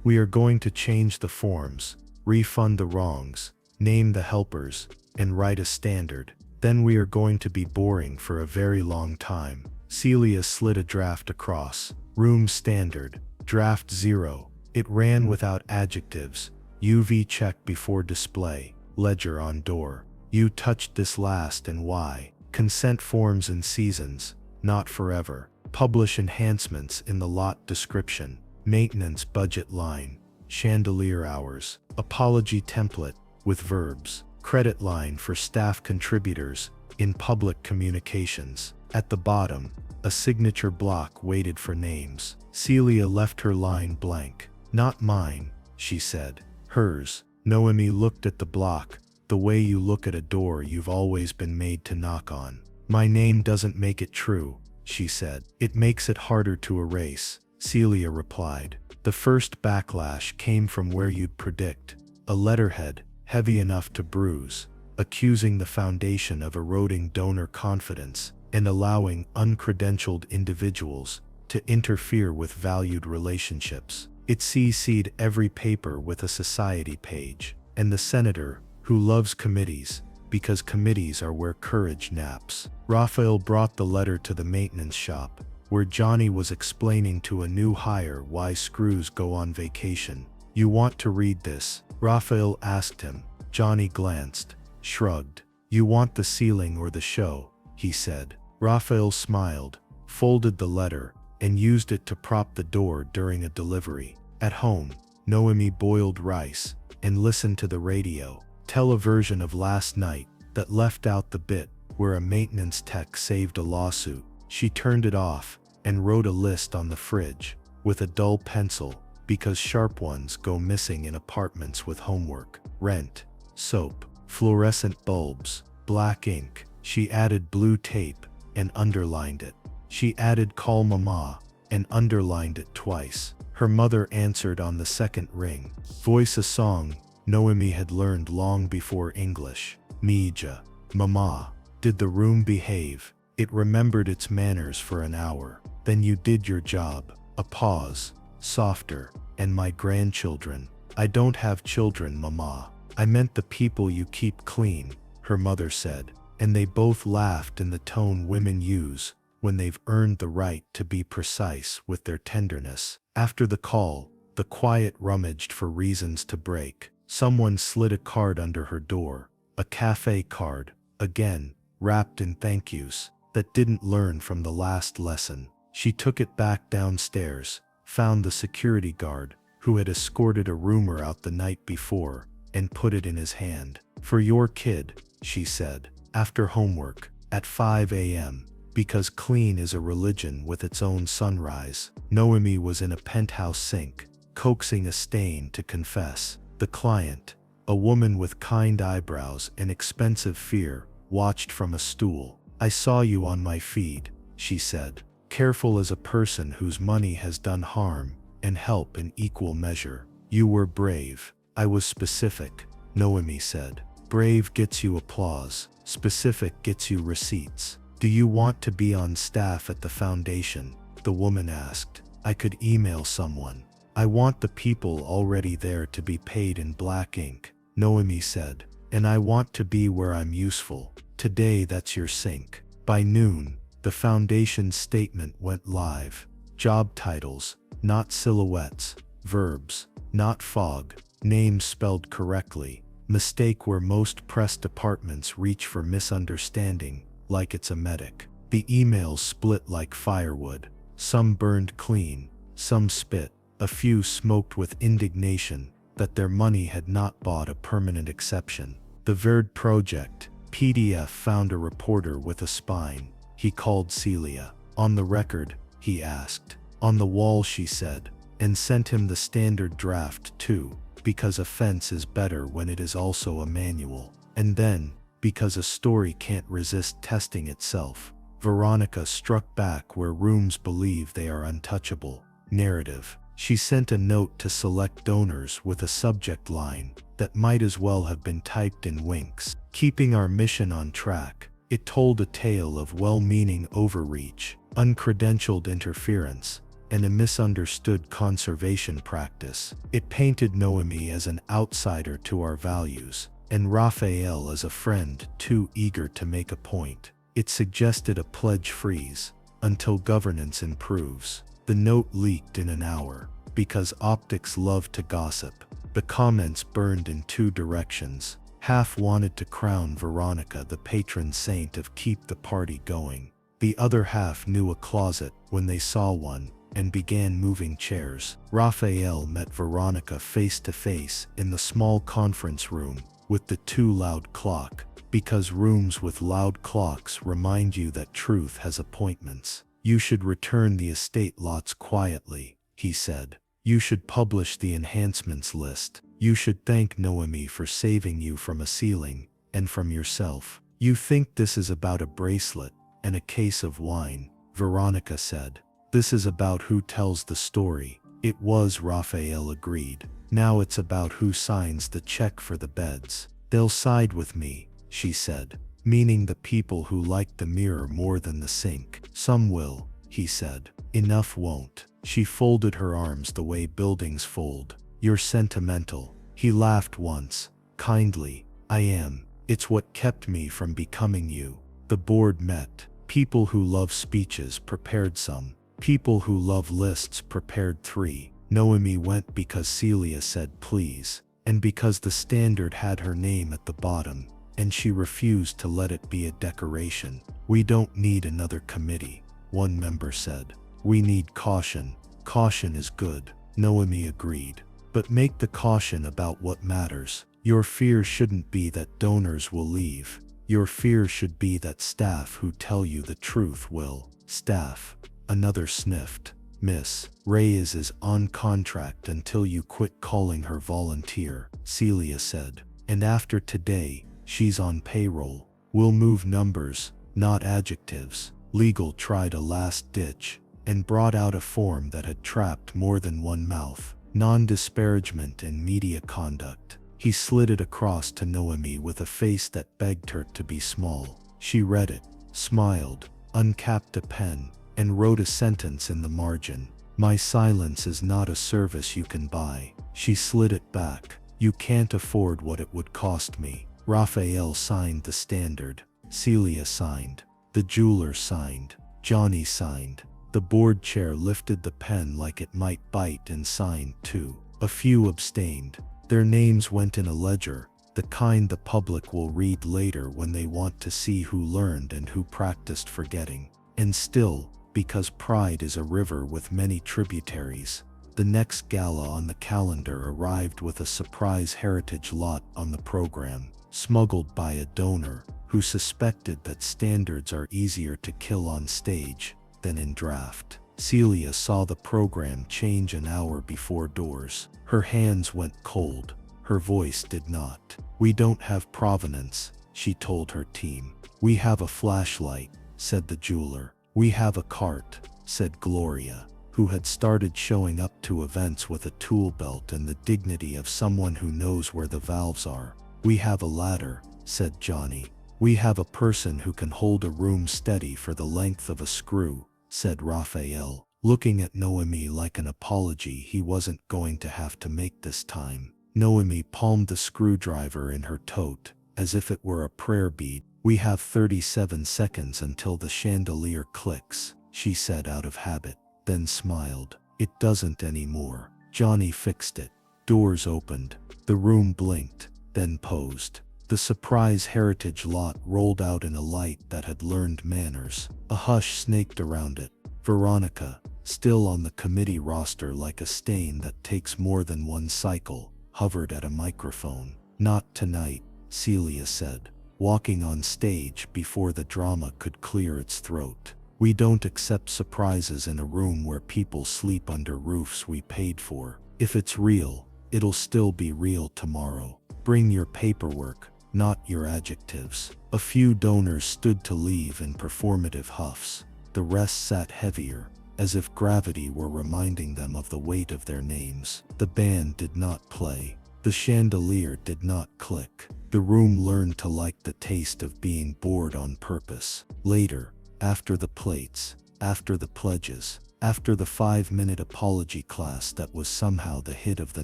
We are going to change the forms, refund the wrongs, name the helpers, and write a standard. Then we are going to be boring for a very long time." Celia slid a draft across. "Room standard, draft 0. It ran without adjectives. UV check before display, ledger on door. You touched this last and why. Consent forms and seasons, not forever. Publish enhancements in the lot description. Maintenance budget line, chandelier hours. Apology template with verbs. Credit line for staff contributors in public communications." At the bottom, a signature block waited for names. Celia left her line blank. "Not mine," she said. "Hers." Noemi looked at the block, the way you look at a door you've always been made to knock on. "My name doesn't make it true," she said. "It makes it harder to erase," Celia replied. The first backlash came from where you'd predict. A letterhead, heavy enough to bruise, accusing the foundation of eroding donor confidence and allowing uncredentialed individuals to interfere with valued relationships. It CC'd every paper with a society page. And the senator, who loves committees, because committees are where courage naps. Raphael brought the letter to the maintenance shop, where Johnny was explaining to a new hire why screws go on vacation. "You want to read this?" Raphael asked him. Johnny glanced, shrugged. "You want the ceiling or the show?" he said. Raphael smiled, folded the letter, and used it to prop the door during a delivery. At home, Noemi boiled rice and listened to the radio. Tell a version of last night that left out the bit where a maintenance tech saved a lawsuit. She turned it off and wrote a list on the fridge with a dull pencil, because sharp ones go missing in apartments with homework. Rent, soap, fluorescent bulbs, black ink. She added blue tape and underlined it. She added "call mama" and underlined it twice. Her mother answered on the second ring. Voice a song Noemi had learned long before English. Mija, mama. Did the room behave? It remembered its manners for an hour. Then you did your job. A pause. Softer. And my grandchildren. I don't have children, Mama. I meant the people you keep clean, her mother said, and they both laughed in the tone women use when they've earned the right to be precise with their tenderness. After the call, the quiet rummaged for reasons to break. Someone slid a card under her door, a cafe card, again, wrapped in thank yous, that didn't learn from the last lesson. She took it back downstairs, found the security guard, who had escorted a roomer out the night before, and put it in his hand. For your kid, she said, after homework, at 5 a.m., because clean is a religion with its own sunrise. Noemi was in a penthouse sink, coaxing a stain to confess. The client, a woman with kind eyebrows and expensive fear, watched from a stool. I saw you on my feed, she said, careful as a person whose money has done harm and help in equal measure. You were brave. I was specific, Noemi said. Brave gets you applause, specific gets you receipts. Do you want to be on staff at the foundation? The woman asked. I could email someone. I want the people already there to be paid in black ink, Noemi said. And I want to be where I'm useful. Today that's your sink. By noon, the foundation's statement went live. Job titles, not silhouettes. Verbs, not fog. Names spelled correctly. Mistake where most press departments reach for misunderstanding, like it's a medic. The emails split like firewood. Some burned clean, some spit. A few smoked with indignation that their money had not bought a permanent exception. The Verd Project, PDF, found a reporter with a spine. He called Celia. On the record, he asked. On the wall, she said, and sent him the standard draft too, because a fence is better when it is also a manual. And then, because a story can't resist testing itself, Veronica struck back where rooms believe they are untouchable. Narrative. She sent a note to select donors with a subject line that might as well have been typed in winks. Keeping our mission on track. It told a tale of well-meaning overreach, uncredentialed interference, and a misunderstood conservation practice. It painted Noemi as an outsider to our values, and Raphael as a friend too eager to make a point. It suggested a pledge freeze until governance improves. The note leaked in an hour, because optics love to gossip. The comments burned in two directions. Half wanted to crown Veronica the patron saint of keep the party going. The other half knew a closet when they saw one, and began moving chairs. Raphael met Veronica face to face in the small conference room with the too loud clock, because rooms with loud clocks remind you that truth has appointments. You should return the estate lots quietly, he said. You should publish the enhancements list. You should thank Noemi for saving you from a ceiling, and from yourself. You think this is about a bracelet and a case of wine, Veronica said. This is about who tells the story. It was, Raphael agreed. Now it's about who signs the check for the beds. They'll side with me, she said, meaning the people who like the mirror more than the sink. Some will, he said. Enough won't. She folded her arms the way buildings fold. You're sentimental. He laughed once, kindly. I am. It's what kept me from becoming you. The board met. People who love speeches prepared some. People who love lists prepared 3. Noemi went because Celia said please, and because the standard had her name at the bottom, and she refused to let it be a decoration. We don't need another committee, one member said. We need caution. Caution is good, Noemi agreed. But make the caution about what matters. Your fear shouldn't be that donors will leave. Your fear should be that staff who tell you the truth will. Staff. Another sniffed. Miss Reyes is on contract until you quit calling her volunteer, Celia said. And after today, she's on payroll. We'll move numbers, not adjectives. Legal tried a last ditch and brought out a form that had trapped more than one mouth. Non-disparagement and media conduct. He slid it across to Noemi with a face that begged her to be small. She read it, smiled, uncapped a pen, and wrote a sentence in the margin. My silence is not a service you can buy.
She slid it back. You can't afford what it would cost me. Raphael signed the standard. Celia signed. The jeweler signed. Johnny signed. The board chair lifted the pen like it might bite and signed too. A few abstained. Their names went in a ledger, the kind the public will read later when they want to see who learned and who practiced forgetting. And still, because pride is a river with many tributaries, the next gala on the calendar arrived with a surprise heritage lot on the program, smuggled by a donor who suspected that standards are easier to kill on stage than in draft. Celia saw the program change an hour before doors. Her hands went cold. Her voice did not. We don't have provenance, she told her team. We have a flashlight, said the jeweler. We have a cart, said Gloria, who had started showing up to events with a tool belt and the dignity of someone who knows where the valves are. We have a ladder, said Johnny. We have a person who can hold a room steady for the length of a screw, said Raphael, looking at Noemi like an apology he wasn't going to have to make this time. Noemi palmed the screwdriver in her tote, as if it were a prayer bead. We have 37 seconds until the chandelier clicks, she said out of habit, then smiled. It doesn't anymore. Johnny fixed it. Doors opened. The room blinked, then posed. The surprise heritage lot rolled out in a light that had learned manners. A hush snaked around it. Veronica, still on the committee roster like a stain that takes more than one cycle, hovered at a microphone. Not tonight, Celia said, walking on stage before the drama could clear its throat. We don't accept surprises in a room where people sleep under roofs we paid for. If it's real, it'll still be real tomorrow. Bring your paperwork, not your adjectives. A few donors stood to leave in performative huffs. The rest sat heavier, as if gravity were reminding them of the weight of their names. The band did not play. The chandelier did not click. The room learned to like the taste of being bored on purpose. Later, after the plates, after the pledges, after the 5-minute apology class that was somehow the hit of the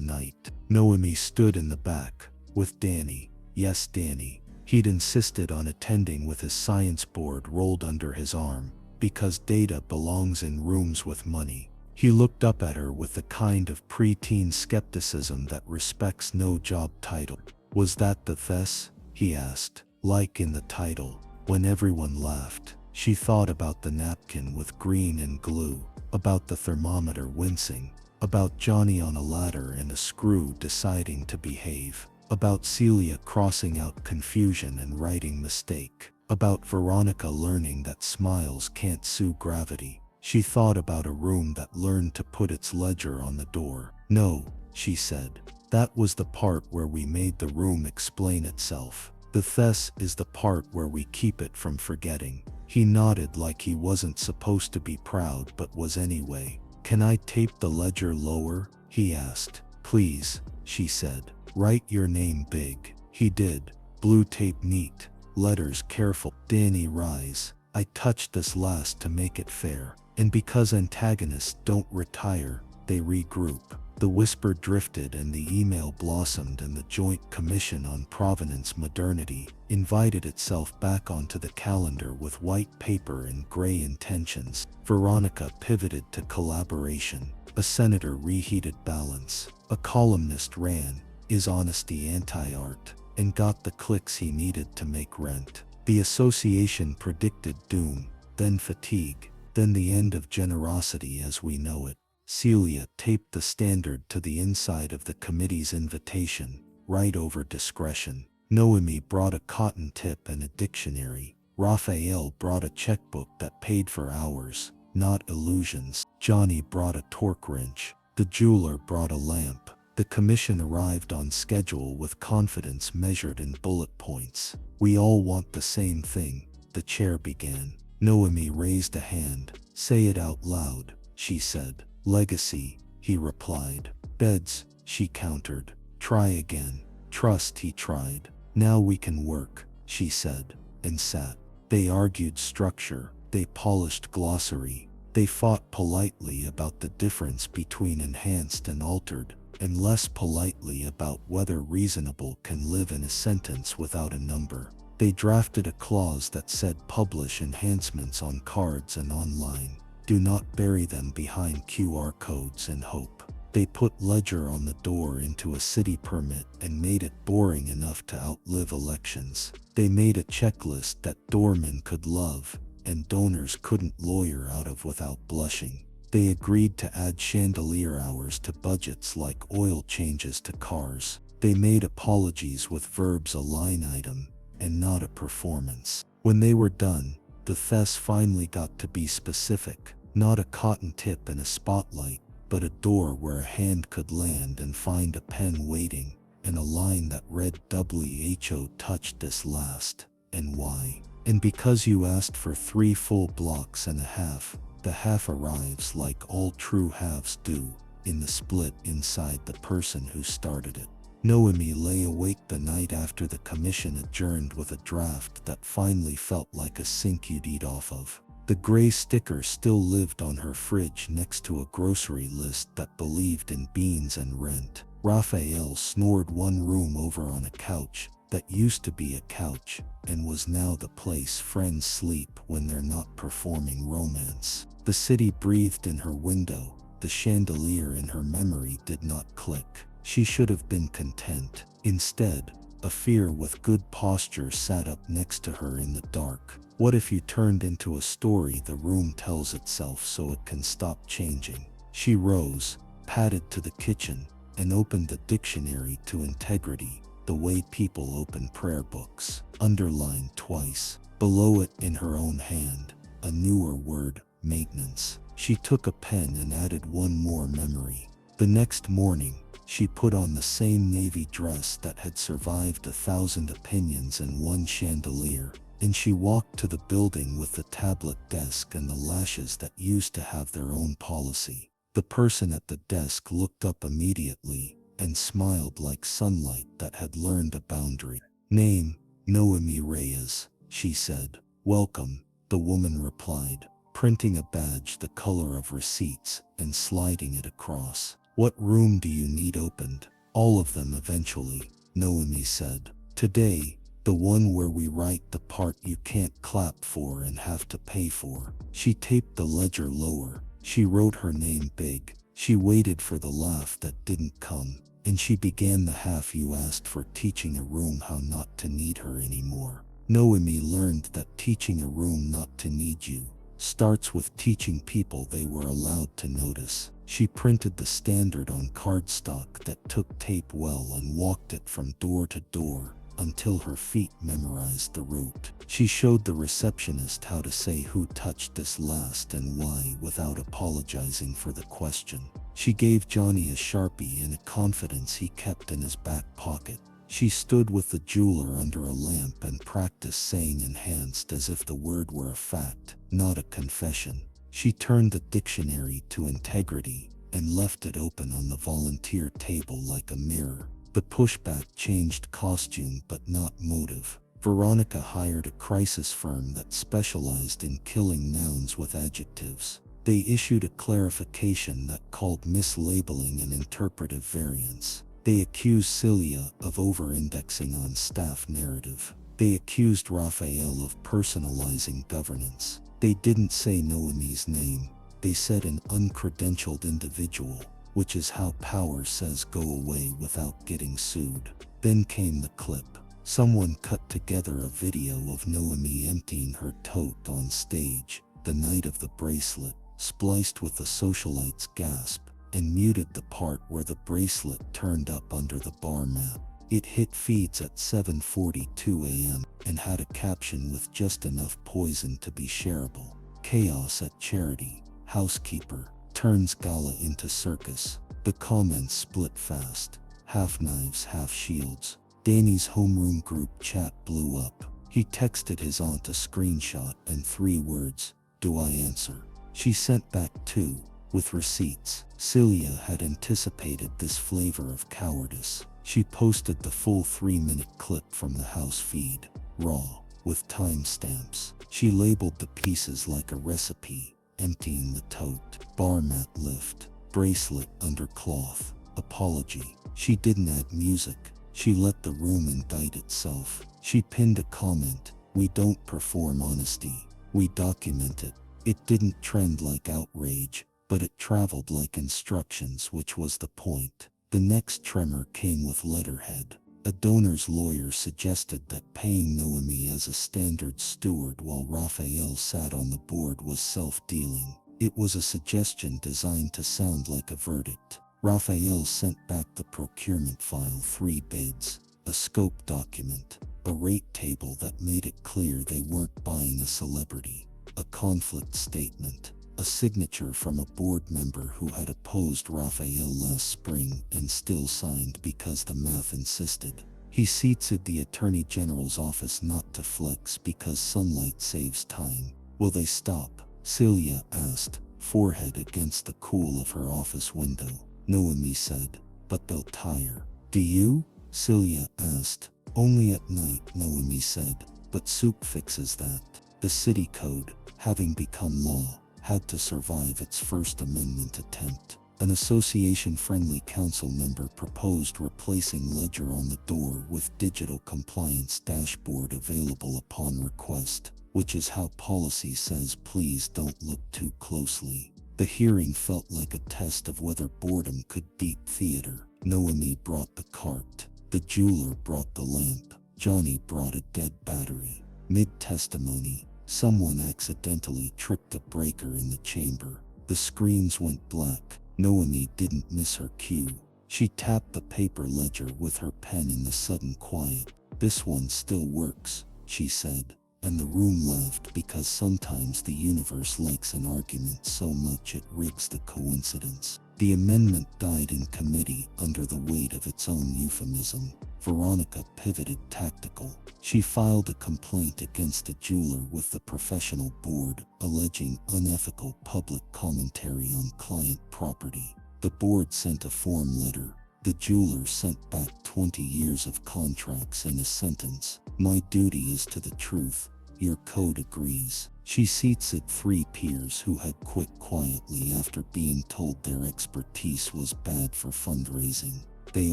night, Noemi stood in the back, with Danny. Yes, Danny. He'd insisted on attending with his science board rolled under his arm, because data belongs in rooms with money. He looked up at her with the kind of preteen skepticism that respects no job title. Was that the thes? He asked. Like in the title. When everyone laughed, she thought about the napkin with green and glue, about the thermometer wincing, about Johnny on a ladder and a screw deciding to behave, about Celia crossing out confusion and writing mistake, about Veronica learning that smiles can't sue gravity. She thought about a room that learned to put its ledger on the door. No, she said. That was the part where we made the room explain itself. The thes is the part where we keep it from forgetting. He nodded like he wasn't supposed to be proud but was anyway. Can I tape the ledger lower? He asked. Please, she said. Write your name big. He did. Blue tape neat. Letters careful. Danny rise. I touched this last to make it fair. And because antagonists don't retire, they regroup. The whisper drifted and the email blossomed, and the Joint Commission on Provenance Modernity invited itself back onto the calendar with white paper and gray intentions. Veronica pivoted to collaboration. A senator reheated balance. A columnist ran, "Is honesty anti-art?" and got the clicks he needed to make rent. The association predicted doom, then fatigue, then the end of generosity as we know it. Celia taped the standard to the inside of the committee's invitation, right over discretion. Noemi brought a cotton tip and a dictionary. Raphael brought a checkbook that paid for hours, not illusions. Johnny brought a torque wrench. The jeweler brought a lamp. The commission arrived on schedule with confidence measured in bullet points. We all want the same thing, the chair began. Noemi raised a hand. Say it out loud, she said. Legacy, he replied. Beds, she countered. Try again. Trust, he tried. Now we can work, she said, and sat. They argued structure. They polished glossary. They fought politely about the difference between enhanced and altered. and less politely about whether reasonable can live in a sentence without a number. They drafted a clause that said publish enhancements on cards and online. Do not bury them behind QR codes and hope. They put ledger on the door into a city permit and made it boring enough to outlive elections. They made a checklist that doormen could love and donors couldn't lawyer out of without blushing. They agreed to add chandelier hours to budgets like oil changes to cars. They made apologies with verbs a line item and not a performance. When they were done, the Thes finally got to be specific, not a cotton tip and a spotlight, but a door where a hand could land and find a pen waiting, and a line that read WHO touched this last, and why. And because you asked for 3 full blocks and a half, the half arrives like all true halves do, in the split inside the person who started it. Noemi lay awake the night after the commission adjourned with a draft that finally felt like a sink you'd eat off of. The gray sticker still lived on her fridge next to a grocery list that believed in beans and rent. Raphael snored one room over on a couch that used to be a couch and was now the place friends sleep when they're not performing romance. The city breathed in her window. The chandelier in her memory did not click. She should have been content. Instead, a fear with good posture sat up next to her in the dark. What if you turned into a story the room tells itself so it can stop changing? She rose, padded to the kitchen, and opened the dictionary to integrity, the way people open prayer books, underlined twice. Below it, in her own hand, a newer word, maintenance. She took a pen and added one more memory. The next morning, she put on the same navy dress that had survived 1,000 opinions and 1 chandelier, and she walked to the building with the tablet desk and the lashes that used to have their own policy. The person at the desk looked up immediately and smiled like sunlight that had learned a boundary. Name, Noemi Reyes, she said. Welcome, the woman replied, printing a badge the color of receipts and sliding it across. What room do you need opened? All of them eventually, Noemi said. Today, the one where we write the part you can't clap for and have to pay for. She taped the ledger lower. She wrote her name big. She waited for the laugh that didn't come. And she began the half you asked for, teaching a room how not to need her anymore. Noemi learned that teaching a room not to need you starts with teaching people they were allowed to notice. She printed the standard on cardstock that took tape well and walked it from door to door until her feet memorized the route. She showed the receptionist how to say who touched this last and why without apologizing for the question. She gave Johnny a Sharpie and a confidence he kept in his back pocket. She stood with the jeweler under a lamp and practiced saying enhanced as if the word were a fact, not a confession. She turned the dictionary to integrity and left it open on the volunteer table like a mirror. The pushback changed costume but not motive. Veronica hired a crisis firm that specialized in killing nouns with adjectives. They issued a clarification that called mislabeling an interpretive variance. They accused Celia of over-indexing on staff narrative. They accused Raphael of personalizing governance. They didn't say Noemi's name. They said an uncredentialed individual, which is how power says go away without getting sued. Then came the clip. Someone cut together a video of Noemi emptying her tote on stage the night of the bracelet, spliced with the socialite's gasp, and muted the part where the bracelet turned up under the bar mat. It hit feeds at 7:42 a.m. and had a caption with just enough poison to be shareable. Chaos at charity. Housekeeper turns gala into circus. The comments split fast. Half knives, half shields. Danny's homeroom group chat blew up. He texted his aunt a screenshot and 3 words, "Do I answer?" She sent back 2, with receipts. Celia had anticipated this flavor of cowardice. She posted the full 3-minute clip from the house feed, raw, with timestamps. She labeled the pieces like a recipe, emptying the tote, bar mat lift, bracelet under cloth, apology. She didn't add music. She let the room indict itself. She pinned a comment, "We don't perform honesty. We document it." It didn't trend like outrage, but it traveled like instructions, which was the point. The next tremor came with letterhead. A donor's lawyer suggested that paying Noemi as a standard steward while Raphael sat on the board was self-dealing. It was a suggestion designed to sound like a verdict. Raphael sent back the procurement file, 3 bids, a scope document, a rate table that made it clear they weren't buying a celebrity, a conflict statement, a signature from a board member who had opposed Raphael last spring and still signed because the math insisted. He seated the Attorney General's office not to flex because sunlight saves time. "Will they stop?" Celia asked, forehead against the cool of her office window. Noemi said, "But they'll tire." "Do you?" Celia asked. "Only at night," Noemi said, "but soup fixes that." The city code, having become law, had to survive its First Amendment attempt. An association-friendly council member proposed replacing ledger on the door with digital compliance dashboard available upon request, which is how policy says please don't look too closely. The hearing felt like a test of whether boredom could beat theater. Noemi brought the cart. The jeweler brought the lamp. Johnny brought a dead battery. Mid-testimony, someone accidentally tripped a breaker in the chamber. The screens went black. Noemi didn't miss her cue. She tapped the paper ledger with her pen in the sudden quiet. "This one still works," she said. And the room laughed because sometimes the universe likes an argument so much it rigs the coincidence. The amendment died in committee under the weight of its own euphemism. Veronica pivoted tactical. She filed a complaint against the jeweler with the professional board, alleging unethical public commentary on client property. The board sent a form letter. The jeweler sent back 20 years of contracts in a sentence. "My duty is to the truth. Your code agrees." She seated 3 peers who had quit quietly after being told their expertise was bad for fundraising. They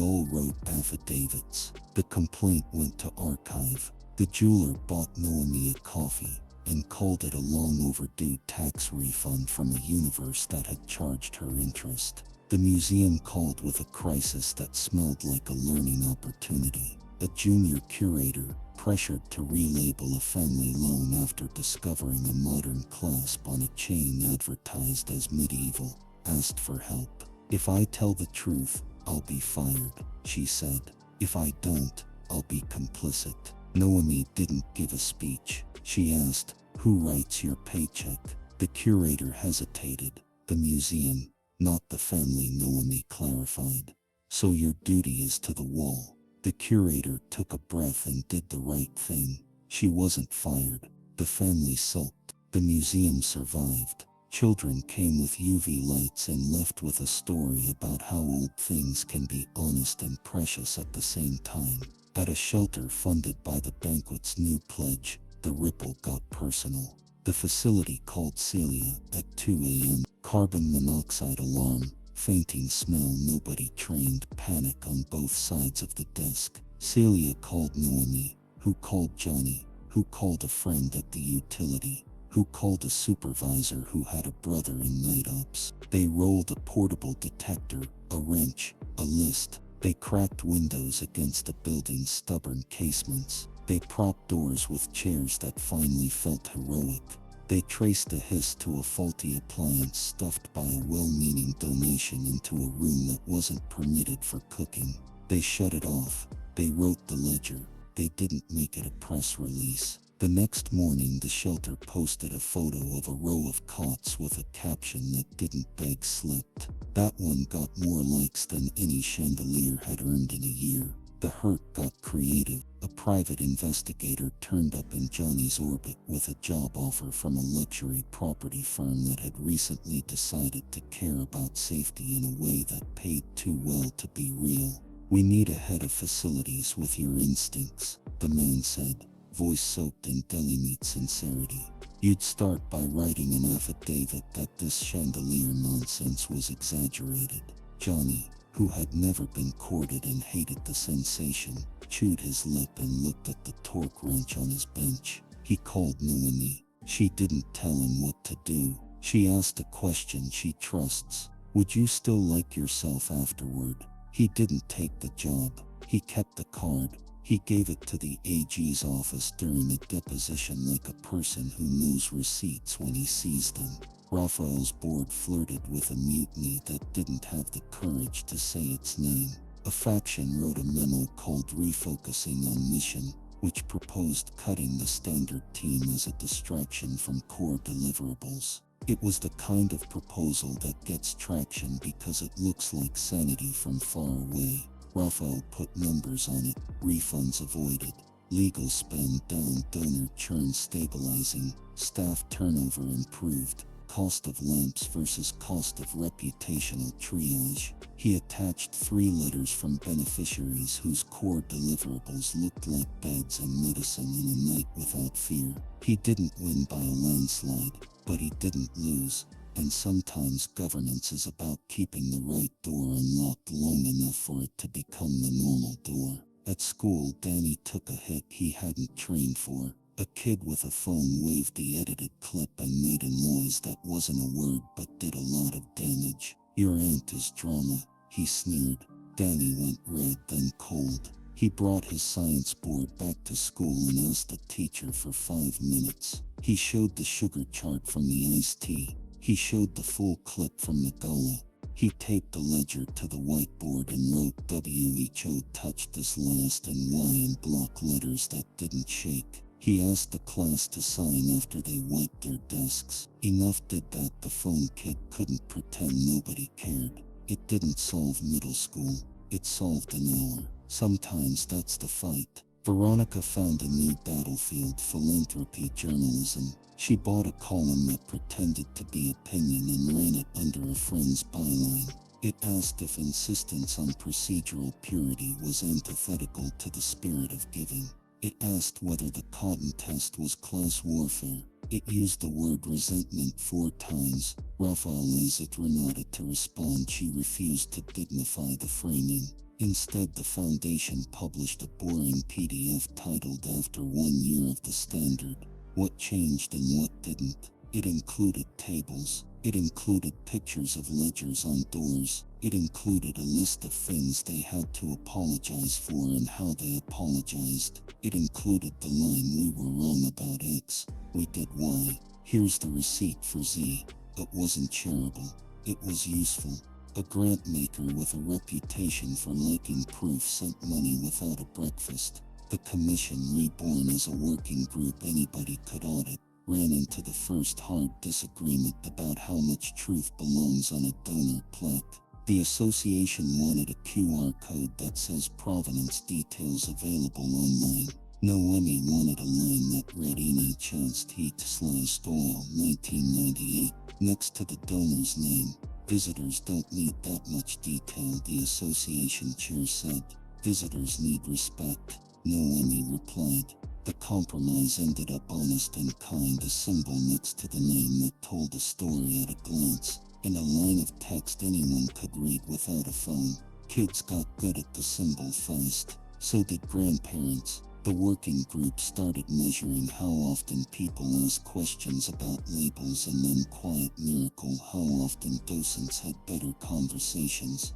all wrote affidavits. The complaint went to archive. The jeweler bought Noemi a coffee and called it a long overdue tax refund from a universe that had charged her interest. The museum called with a crisis that smelled like a learning opportunity. A junior curator, pressured to relabel a family loan after discovering a modern clasp on a chain advertised as medieval, asked for help. "If I tell the truth, I'll be fired," she said. "If I don't, I'll be complicit." Noemi didn't give a speech. She asked, "Who writes your paycheck?" The curator hesitated. "The museum, not the family," Noemi clarified. "So your duty is to the wall." The curator took a breath and did the right thing. She wasn't fired. The family sulked. The museum survived. Children came with UV lights and left with a story about how old things can be honest and precious at the same time. At a shelter funded by the banquet's new pledge, the ripple got personal. The facility called Celia at 2 a.m. Carbon monoxide alarm. Fainting smell, nobody trained, panic on both sides of the desk. Celia called Noemi, who called Johnny, who called a friend at the utility, who called a supervisor who had a brother in night ops. They rolled a portable detector, a wrench, a list. They cracked windows against the building's stubborn casements. They propped doors with chairs that finally felt heroic. They traced the hiss to a faulty appliance stuffed by a well-meaning donation into a room that wasn't permitted for cooking. They shut it off. They wrote the ledger. They didn't make it a press release. The next morning, the shelter posted a photo of a row of cots with a caption that didn't beg slipped. That one got more likes than any chandelier had earned in a year. The hurt got creative. A private investigator turned up in Johnny's orbit with a job offer from a luxury property firm that had recently decided to care about safety in a way that paid too well to be real. "We need a head of facilities with your instincts," the man said, voice soaked in deli meat sincerity. "You'd start by writing an affidavit that this chandelier nonsense was exaggerated." Johnny, who had never been courted and hated the sensation, chewed his lip and looked at the torque wrench on his bench. He called Noemi. She didn't tell him what to do. She asked a question she trusts. Would you still like yourself afterward? He didn't take the job. He kept the card. He gave it to the AG's office during a deposition like a person who knows receipts when he sees them. Raphael's board flirted with a mutiny that didn't have the courage to say its name. A faction wrote a memo called Refocusing on Mission, which proposed cutting the standard team as a distraction from core deliverables. It was the kind of proposal that gets traction because it looks like sanity from far away. Raphael put numbers on it: refunds avoided, legal spend down, donor churn stabilizing, staff turnover improved, cost of lamps versus cost of reputational triage. He attached 3 letters from beneficiaries whose core deliverables looked like beds and medicine in a night without fear. He didn't win by a landslide, but he didn't lose. And sometimes governance is about keeping the right door unlocked long enough for it to become the normal door. At school, Danny took a hit he hadn't trained for. A kid with a phone waved the edited clip and made a noise that wasn't a word but did a lot of damage. Your aunt is drama, he sneered. Danny went red, then cold. He brought his science board back to school and asked the teacher for 5 minutes. He showed the sugar chart from the iced tea. He showed the full clip from the gala. He taped the ledger to the whiteboard and wrote WHO touched this last and Y in block letters that didn't shake. He asked the class to sign after they wiped their desks. Enough did that the phone kid couldn't pretend nobody cared. It didn't solve middle school. It solved an hour. Sometimes that's the fight. Veronica found a new battlefield: philanthropy journalism. She bought a column that pretended to be opinion and ran it under a friend's byline. It asked if insistence on procedural purity was antithetical to the spirit of giving. It asked whether the cotton test was class warfare. It used the word resentment 4 times. Raphael asked Renata to respond. She refused to dignify the framing. Instead, the foundation published a boring PDF titled After 1 Year of the Standard. What changed and what didn't? It included tables. It included pictures of ledgers on doors. It included a list of things they had to apologize for and how they apologized. It included the line, "We were wrong about X, we did Y. Here's the receipt for Z." It wasn't charitable. It was useful. A grant maker with a reputation for liking proof sent money without a breakfast. The commission, reborn as a working group anybody could audit, ran into the first hard disagreement about how much truth belongs on a donor plaque. The association wanted a QR code that says provenance details available online. Noemi wanted a line that read NHS Heat/Oil 1998 next to the donor's name. Visitors don't need that much detail, the association chair said. Visitors need respect, Noemi replied. The compromise ended up honest and kind, a symbol next to the name that told a story at a glance, and a line of text anyone could read without a phone. Kids got good at the symbol fast. So did grandparents. The working group started measuring how often people asked questions about labels, and then, quiet miracle, how often docents had better conversations.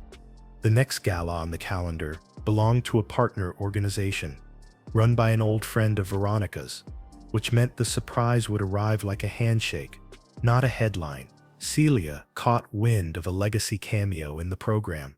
The next gala on the calendar belonged to a partner organization, run by an old friend of Veronica's, which meant the surprise would arrive like a handshake, not a headline. Celia caught wind of a legacy cameo in the program,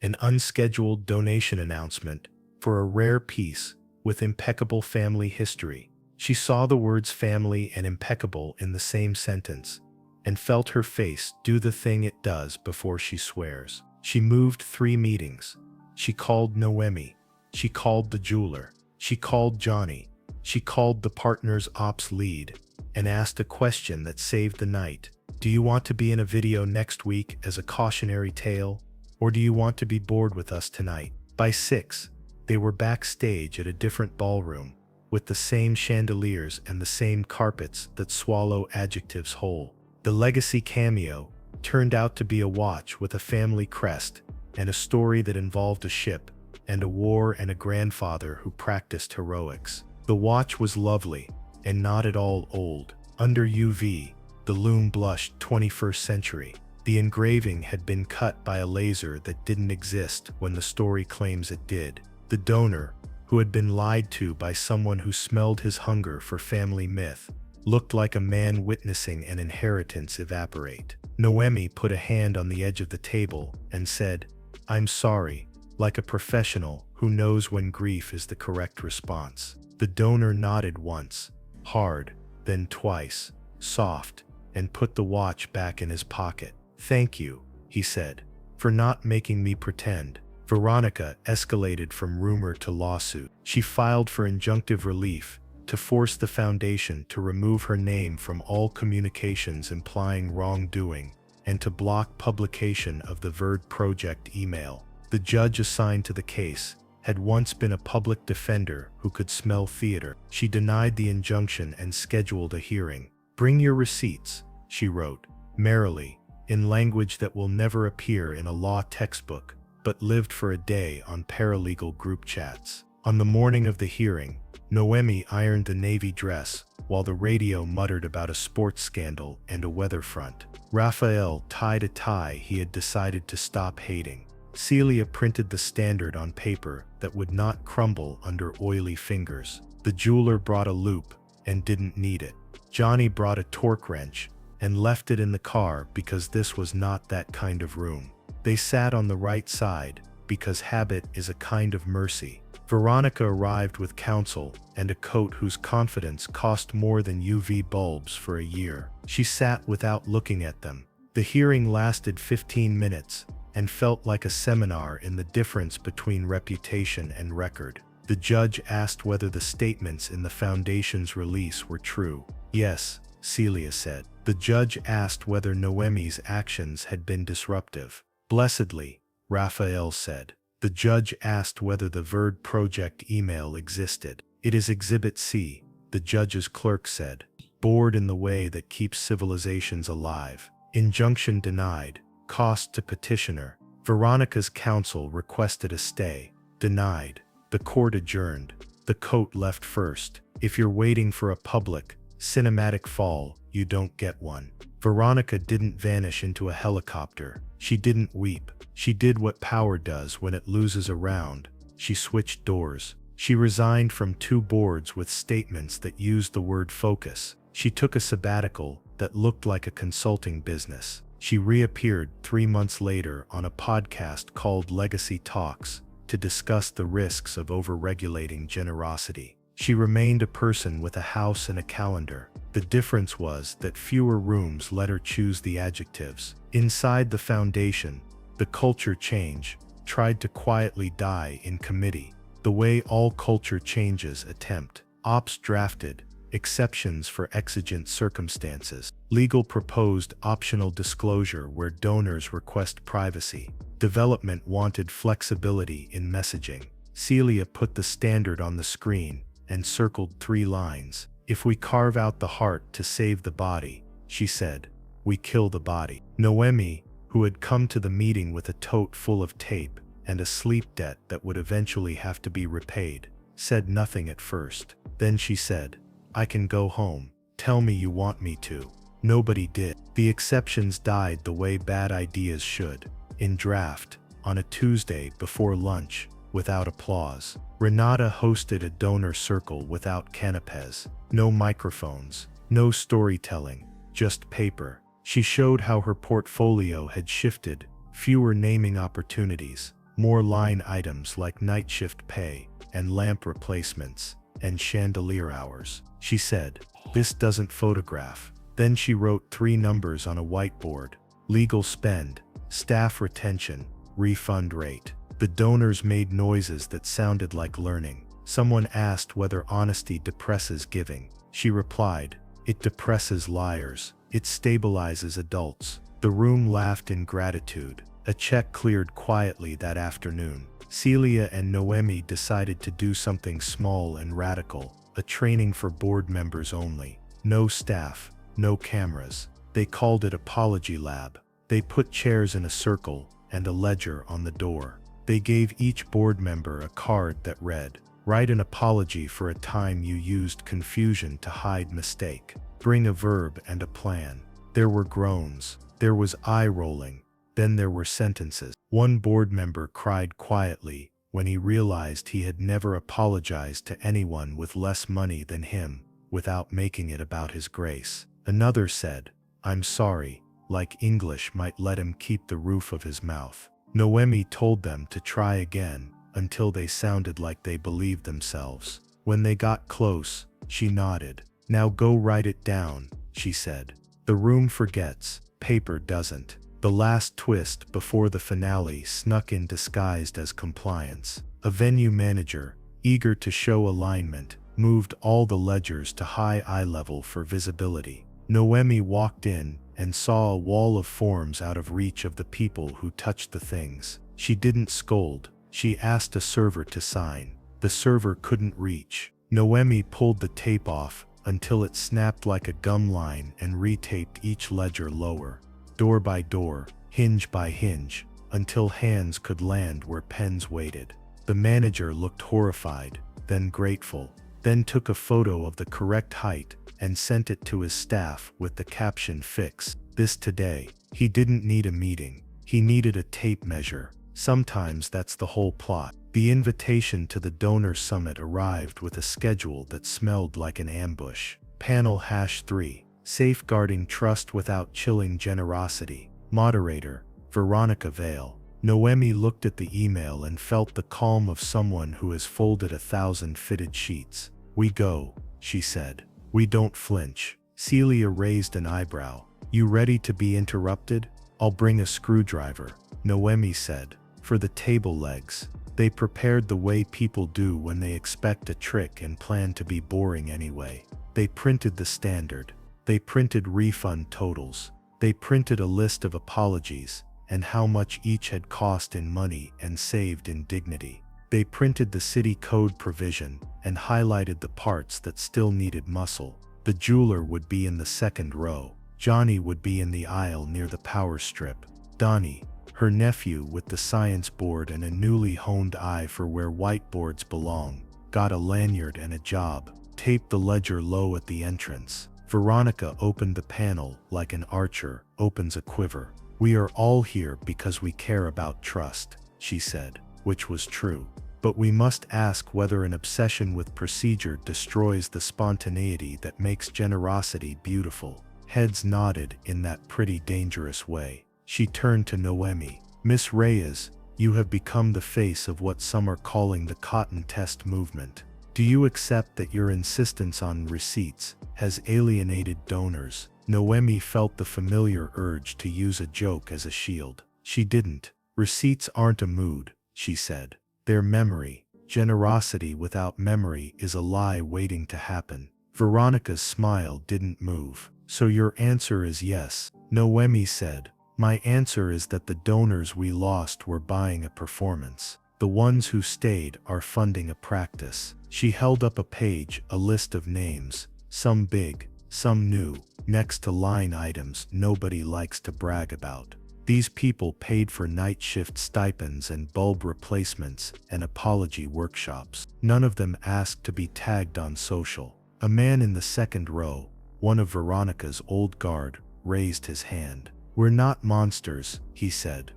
an unscheduled donation announcement for a rare piece with impeccable family history. She saw the words family and impeccable in the same sentence, and felt her face do the thing it does before she swears. She moved 3 meetings. She called Noemi. She called the jeweler. She called Johnny. She called the partner's ops lead and asked a question that saved the night. Do you want to be in a video next week as a cautionary tale, or do you want to be bored with us tonight? By 6, they were backstage at a different ballroom, with the same chandeliers and the same carpets that swallow adjectives whole. The legacy cameo turned out to be a watch with a family crest and a story that involved a ship, and a war and a grandfather who practiced heroics. The watch was lovely, and not at all old. Under UV, the loom blushed 21st century. The engraving had been cut by a laser that didn't exist when the story claims it did. The donor, who had been lied to by someone who smelled his hunger for family myth, looked like a man witnessing an inheritance evaporate. Noemi put a hand on the edge of the table and said, "I'm sorry," like a professional who knows when grief is the correct response. The donor nodded once, hard, then twice, soft, and put the watch back in his pocket. "Thank you," he said, "for not making me pretend." Veronica escalated from rumor to lawsuit. She filed for injunctive relief to force the foundation to remove her name from all communications implying wrongdoing and to block publication of the Verd Project email. The judge assigned to the case had once been a public defender who could smell theater. She denied the injunction and scheduled a hearing. "Bring your receipts," she wrote, merrily, in language that will never appear in a law textbook, but lived for a day on paralegal group chats. On the morning of the hearing, Noemi ironed the navy dress while the radio muttered about a sports scandal and a weather front. Raphael tied a tie he had decided to stop hating. Celia printed the standard on paper that would not crumble under oily fingers. The jeweler brought a loop and didn't need it. Johnny brought a torque wrench and left it in the car because this was not that kind of room. They sat on the right side because habit is a kind of mercy. Veronica arrived with counsel and a coat whose confidence cost more than UV bulbs for a year. She sat without looking at them. The hearing lasted 15 minutes and felt like a seminar in the difference between reputation and record. The judge asked whether the statements in the foundation's release were true. "Yes," Celia said. The judge asked whether Noemi's actions had been disruptive. "Blessedly," Raphael said. The judge asked whether the Verd Project email existed. "It is Exhibit C," the judge's clerk said, "bored in the way that keeps civilizations alive." Injunction denied. Cost to petitioner. Veronica's counsel requested a stay. Denied. The court adjourned. The coat left first. If you're waiting for a public, cinematic fall, you don't get one. Veronica didn't vanish into a helicopter. She didn't weep. She did what power does when it loses a round. She switched doors. She resigned from 2 boards with statements that used the word focus. She took a sabbatical that looked like a consulting business. She reappeared 3 months later on a podcast called Legacy Talks to discuss the risks of overregulating generosity. She remained a person with a house and a calendar. The difference was that fewer rooms let her choose the adjectives. Inside the foundation, the culture change tried to quietly die in committee, the way all culture changes attempt. Ops drafted exceptions for exigent circumstances. Legal proposed optional disclosure where donors request privacy. Development wanted flexibility in messaging. Celia put the standard on the screen and circled 3 lines. "If we carve out the heart to save the body," she said, "we kill the body." Noemi, who had come to the meeting with a tote full of tape and a sleep debt that would eventually have to be repaid, said nothing at first. Then she said, "I can go home. Tell me you want me to." Nobody did. The exceptions died the way bad ideas should, in draft, on a Tuesday before lunch, without applause. Renata hosted a donor circle without canapes. No microphones, no storytelling, just paper. She showed how her portfolio had shifted, fewer naming opportunities, more line items like night shift pay, and lamp replacements, and chandelier hours. She said, "This doesn't photograph." Then she wrote 3 numbers on a whiteboard: legal spend, staff retention, refund rate. The donors made noises that sounded like learning. Someone asked whether honesty depresses giving. She replied, "It depresses liars. It stabilizes adults." The room laughed in gratitude. A check cleared quietly that afternoon. Celia and Noemi decided to do something small and radical, a training for board members only. No staff, no cameras. They called it Apology Lab. They put chairs in a circle, and a ledger on the door. They gave each board member a card that read, "Write an apology for a time you used confusion to hide mistake. Bring a verb and a plan." There were groans. There was eye-rolling. Then there were sentences. One board member cried quietly when he realized he had never apologized to anyone with less money than him without making it about his grace. Another said, "I'm sorry," like English might let him keep the roof of his mouth. Noemi told them to try again until they sounded like they believed themselves. When they got close, she nodded. "Now go write it down," she said. The room forgets, paper doesn't. The last twist before the finale snuck in disguised as compliance. A venue manager, eager to show alignment, moved all the ledgers to high eye level for visibility. Noemi walked in and saw a wall of forms out of reach of the people who touched the things. She didn't scold. She asked a server to sign. The server couldn't reach. Noemi pulled the tape off until it snapped like a gum line and retaped each ledger lower, door by door, hinge by hinge, until hands could land where pens waited. The manager looked horrified, then grateful, then took a photo of the correct height and sent it to his staff with the caption, "Fix this today." He didn't need a meeting. He needed a tape measure. Sometimes that's the whole plot. The invitation to the donor summit arrived with a schedule that smelled like an ambush. Panel #3. Safeguarding Trust Without Chilling Generosity. Moderator, Veronica Vale. Noemi looked at the email and felt the calm of someone who has folded 1,000 fitted sheets. "We go," she said. "We don't flinch." Celia raised an eyebrow. "You ready to be interrupted?" "I'll bring a screwdriver," Noemi said, "for the table legs." They prepared the way people do when they expect a trick and plan to be boring anyway. They printed the standard. They printed refund totals. They printed a list of apologies and how much each had cost in money and saved in dignity. They printed the city code provision and highlighted the parts that still needed muscle. The jeweler would be in the second row. Johnny would be in the aisle near the power strip. Donnie, her nephew with the science board and a newly honed eye for where whiteboards belong, got a lanyard and a job. Taped the ledger low at the entrance. Veronica opened the panel like an archer opens a quiver. "We are all here because we care about trust," she said, which was true. "But we must ask whether an obsession with procedure destroys the spontaneity that makes generosity beautiful." Heads nodded in that pretty dangerous way. She turned to Noemi. "Miss Reyes, you have become the face of what some are calling the cotton test movement. Do you accept that your insistence on receipts has alienated donors?" Noemi felt the familiar urge to use a joke as a shield. She didn't. "Receipts aren't a mood," she said. "They're memory. Generosity without memory is a lie waiting to happen." Veronica's smile didn't move. "So your answer is yes," Noemi said. "My answer is that the donors we lost were buying a performance. The ones who stayed are funding a practice." She held up a page, a list of names, some big, some new, next to line items nobody likes to brag about. These people paid for night shift stipends and bulb replacements and apology workshops. None of them asked to be tagged on social. A man in the second row, one of Veronica's old guard, raised his hand. "We're not monsters," he said,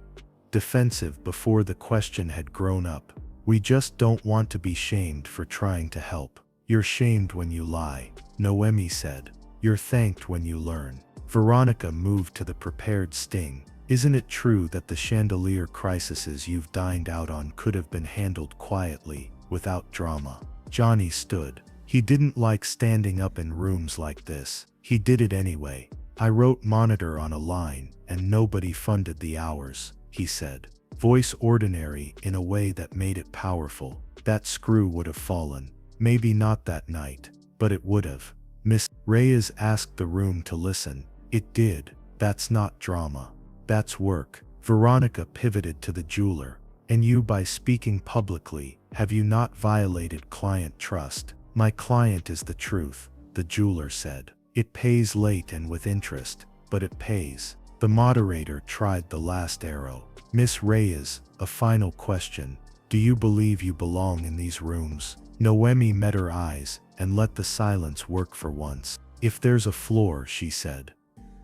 defensive before the question had grown up. "We just don't want to be shamed for trying to help." "You're shamed when you lie," Noemi said. "You're thanked when you learn." Veronica moved to the prepared sting. "Isn't it true that the chandelier crises you've dined out on could have been handled quietly, without drama?" Johnny stood. He didn't like standing up in rooms like this. He did it anyway. "I wrote monitor on a line, and nobody funded the hours," he said. Voice ordinary in a way that made it powerful. "That screw would have fallen. Maybe not that night, but it would have." Miss Reyes asked the room to listen. "It did. That's not drama. That's work." Veronica pivoted to the jeweler. "And you, by speaking publicly, have you not violated client trust?" "My client is the truth," the jeweler said. "It pays late and with interest, but it pays." The moderator tried the last arrow. Miss Reyes, a final question. Do you believe you belong in these rooms? Noemi met her eyes and let the silence work for once. If there's a floor, she said,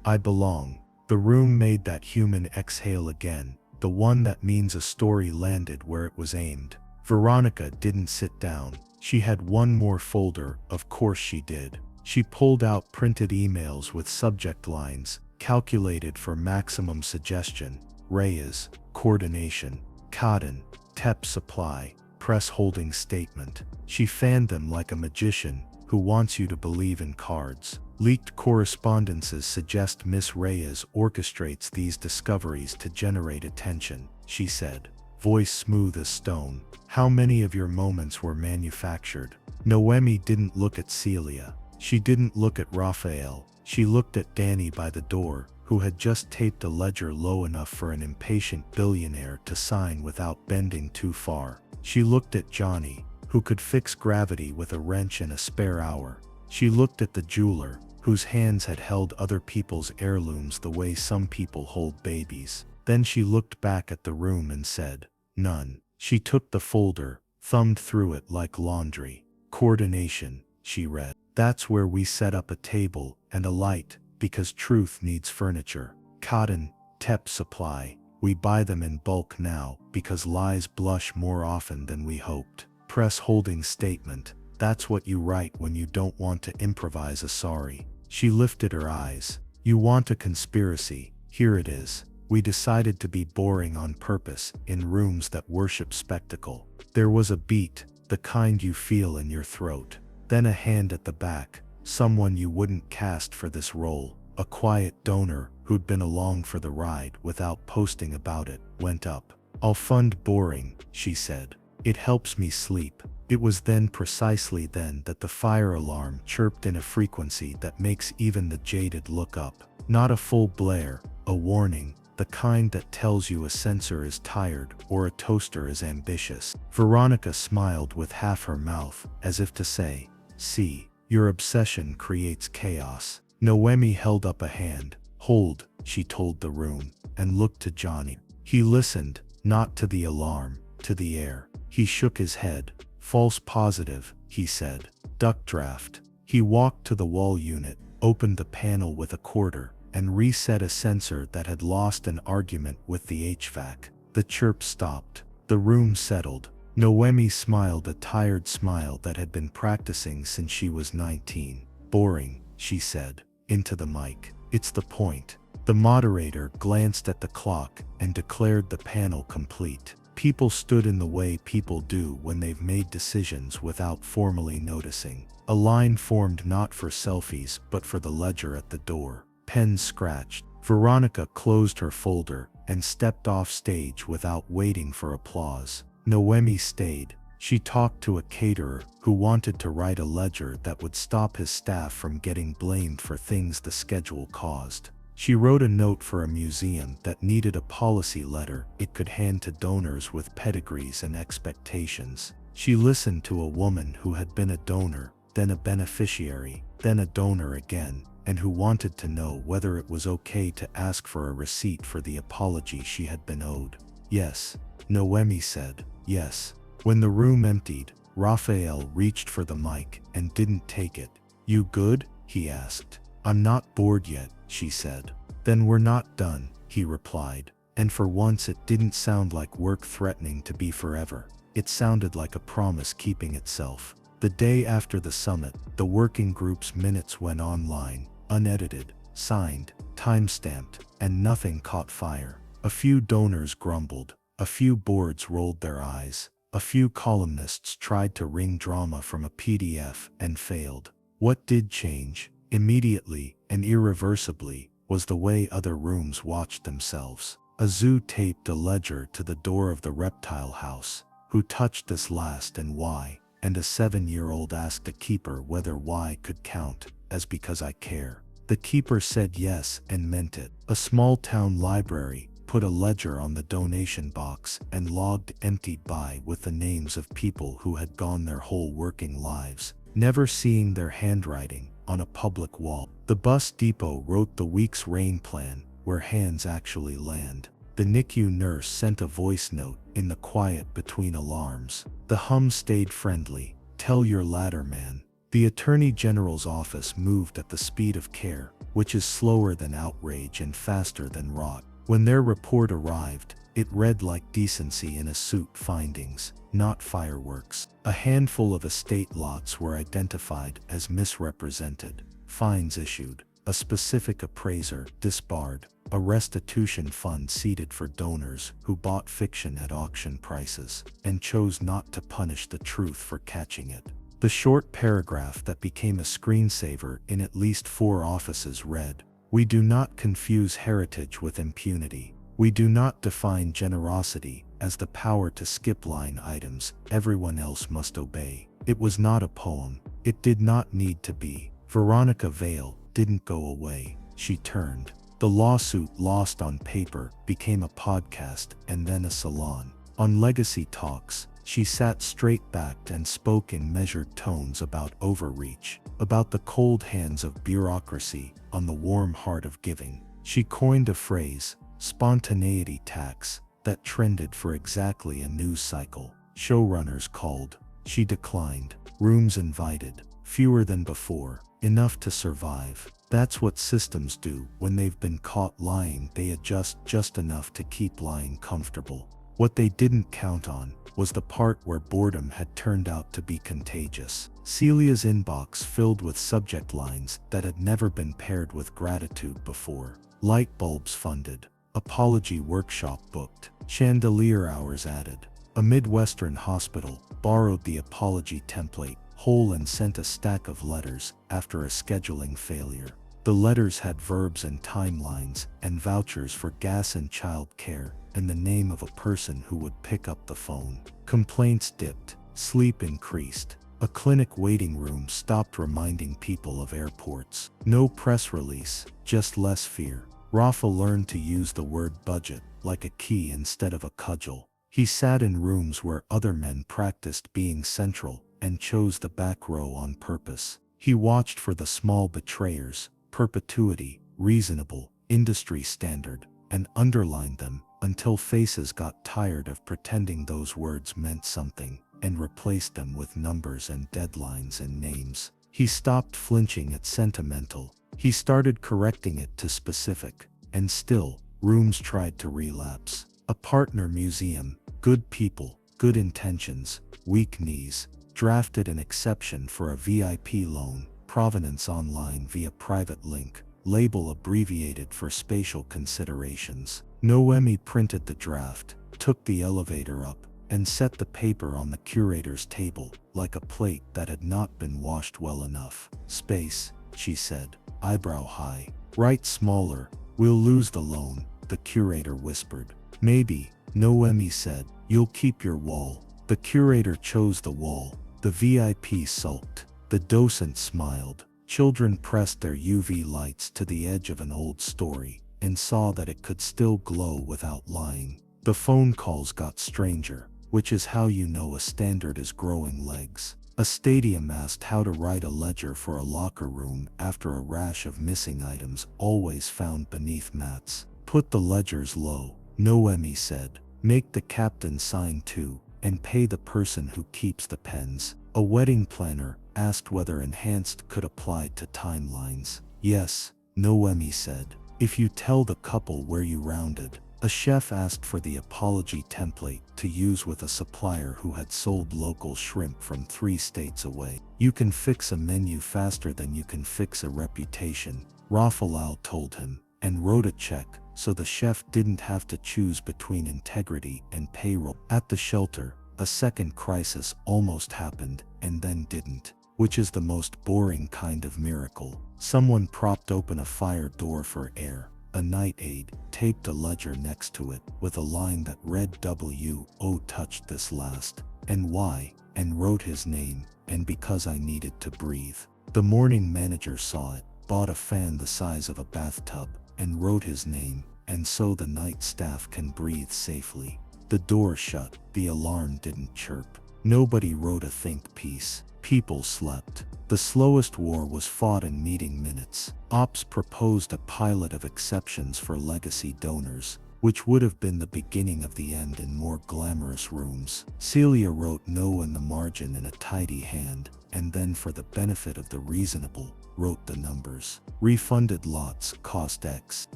I belong. The room made that human exhale again, the one that means a story landed where it was aimed. Veronica didn't sit down. She had one more folder, of course she did. She pulled out printed emails with subject lines, calculated for maximum suggestion, Reyes, coordination, cotton, TEP supply, press holding statement. She fanned them like a magician who wants you to believe in cards. Leaked correspondences suggest Miss Reyes orchestrates these discoveries to generate attention, she said, voice smooth as stone. How many of your moments were manufactured? Noemi didn't look at Celia. She didn't look at Raphael. She looked at Danny by the door, who had just taped a ledger low enough for an impatient billionaire to sign without bending too far. She looked at Johnny, who could fix gravity with a wrench in a spare hour. She looked at the jeweler, whose hands had held other people's heirlooms the way some people hold babies. Then she looked back at the room and said, none. She took the folder, thumbed through it like laundry. Coordination, she read. That's where we set up a table and a light, because truth needs furniture. Cotton, TEP supply. We buy them in bulk now, because lies blush more often than we hoped. Press holding statement. That's what you write when you don't want to improvise a sorry. She lifted her eyes. You want a conspiracy. Here it is. We decided to be boring on purpose in rooms that worship spectacle. There was a beat, the kind you feel in your throat. Then a hand at the back, someone you wouldn't cast for this role, a quiet donor who'd been along for the ride without posting about it, went up. I'll fund boring, she said. It helps me sleep. It was then, precisely then, that the fire alarm chirped in a frequency that makes even the jaded look up. Not a full blare, a warning, the kind that tells you a sensor is tired or a toaster is ambitious. Veronica smiled with half her mouth, as if to say, see, your obsession creates chaos. Noemi held up a hand. Hold, she told the room, and looked to Johnny. He listened, not to the alarm, to the air. He shook his head. False positive, he said. Duck draft. He walked to the wall unit, opened the panel with a quarter, and reset a sensor that had lost an argument with the HVAC. The chirp stopped. The room settled. Noemi smiled a tired smile that had been practicing since she was 19. Boring, she said, into the mic. It's the point. The moderator glanced at the clock and declared the panel complete. People stood in the way people do when they've made decisions without formally noticing. A line formed not for selfies but for the ledger at the door. Pens scratched. Veronica closed her folder and stepped off stage without waiting for applause. Noemi stayed. She talked to a caterer who wanted to write a ledger that would stop his staff from getting blamed for things the schedule caused. She wrote a note for a museum that needed a policy letter it could hand to donors with pedigrees and expectations. She listened to a woman who had been a donor, then a beneficiary, then a donor again, and who wanted to know whether it was okay to ask for a receipt for the apology she had been owed. Yes, Noemi said, yes. When the room emptied, Raphael reached for the mic and didn't take it. You good? He asked. I'm not bored yet, she said. Then we're not done, he replied. And for once it didn't sound like work threatening to be forever. It sounded like a promise keeping itself. The day after the summit, the working group's minutes went online, unedited, signed, time-stamped, and nothing caught fire. A few donors grumbled. A few boards rolled their eyes. A few columnists tried to wring drama from a PDF and failed. What did change? Immediately and irreversibly was the way other rooms watched themselves. A zoo taped a ledger to the door of the reptile house. Who touched this last and why? And a 7-year-old asked a keeper whether why could count as because I care. The keeper said yes and meant it. A small town library put a ledger on the donation box and logged emptied by with the names of people who had gone their whole working lives, never seeing their handwriting on a public wall. The bus depot wrote the week's rain plan, where hands actually land.
The NICU nurse sent a voice note in the quiet between alarms. The hum stayed friendly. Tell your ladder man. The Attorney General's office moved at the speed of care, which is slower than outrage and faster than rot. When their report arrived, it read like decency in a suit findings, not fireworks. A handful of estate lots were identified as misrepresented, fines issued, a specific appraiser disbarred, a restitution fund seated for donors who bought fiction at auction prices and chose not to punish the truth for catching it. The short paragraph that became a screensaver in at least 4 offices read, "We do not confuse heritage with impunity. We do not define generosity as the power to skip line items everyone else must obey." It was not a poem. It did not need to be. Veronica Vale didn't go away. She turned. The lawsuit lost on paper became a podcast and then a salon. On Legacy Talks, she sat straight-backed and spoke in measured tones about overreach, about the cold hands of bureaucracy on the warm heart of giving. She coined a phrase, spontaneity tax, that trended for exactly a news cycle. Showrunners called. She declined. Rooms invited. Fewer than before. Enough to survive. That's what systems do. When they've been caught lying, they adjust just enough to keep lying comfortable. What they didn't count on was the part where boredom had turned out to be contagious. Celia's inbox filled with subject lines that had never been paired with gratitude before. Light bulbs funded. Apology workshop booked. Chandelier hours added. A Midwestern hospital borrowed the apology template whole and sent a stack of letters after a scheduling failure. The letters had verbs and timelines and vouchers for gas and child care and the name of a person who would pick up the phone. Complaints dipped. Sleep increased. A clinic waiting room stopped reminding people of airports. No press release, just less fear. Rafa learned to use the word budget like a key instead of a cudgel. He sat in rooms where other men practiced being central and chose the back row on purpose. He watched for the small betrayers, perpetuity, reasonable, industry standard, and underlined them until faces got tired of pretending those words meant something and replaced them with numbers and deadlines and names. He stopped flinching at sentimental. He started correcting it to specific, and still, rooms tried to relapse. A partner museum, good people, good intentions, weak knees, drafted an exception for a VIP loan, provenance online via private link, label abbreviated for spatial considerations. Noemi printed the draft, took the elevator up, and set the paper on the curator's table like a plate that had not been washed well enough. "Space," she said, eyebrow high. "Write smaller, we'll lose the loan," the curator whispered. "Maybe," Noemi said, "you'll keep your wall." The curator chose the wall. The VIP sulked. The docent smiled. Children pressed their UV lights to the edge of an old story and saw that it could still glow without lying. The phone calls got stranger, which is how you know a standard is growing legs. A stadium asked how to write a ledger for a locker room after a rash of missing items always found beneath mats. "Put the ledgers low," Noemi said. "Make the captain sign too, and pay the person who keeps the pens." A wedding planner asked whether enhanced could apply to timelines. "Yes," Noemi said, "if you tell the couple where you rounded." A chef asked for the apology template to use with a supplier who had sold local shrimp from 3 states away. "You can fix a menu faster than you can fix a reputation," Raphael told him, and wrote a check so the chef didn't have to choose between integrity and payroll. At the shelter, a second crisis almost happened and then didn't, which is the most boring kind of miracle. Someone propped open a fire door for air. A night aide taped a ledger next to it with a line that read "W.O. touched this last, and why," and wrote his name, "and because I needed to breathe." The morning manager saw it, bought a fan the size of a bathtub, and wrote his name, and so the night staff can breathe safely. The door shut, the alarm didn't chirp. Nobody wrote a think piece. People slept. The slowest war was fought in meeting minutes. Ops proposed a pilot of exceptions for legacy donors, which would have been the beginning of the end in more glamorous rooms. Celia wrote no in the margin in a tidy hand, and then for the benefit of the reasonable, wrote the numbers. Refunded lots cost X.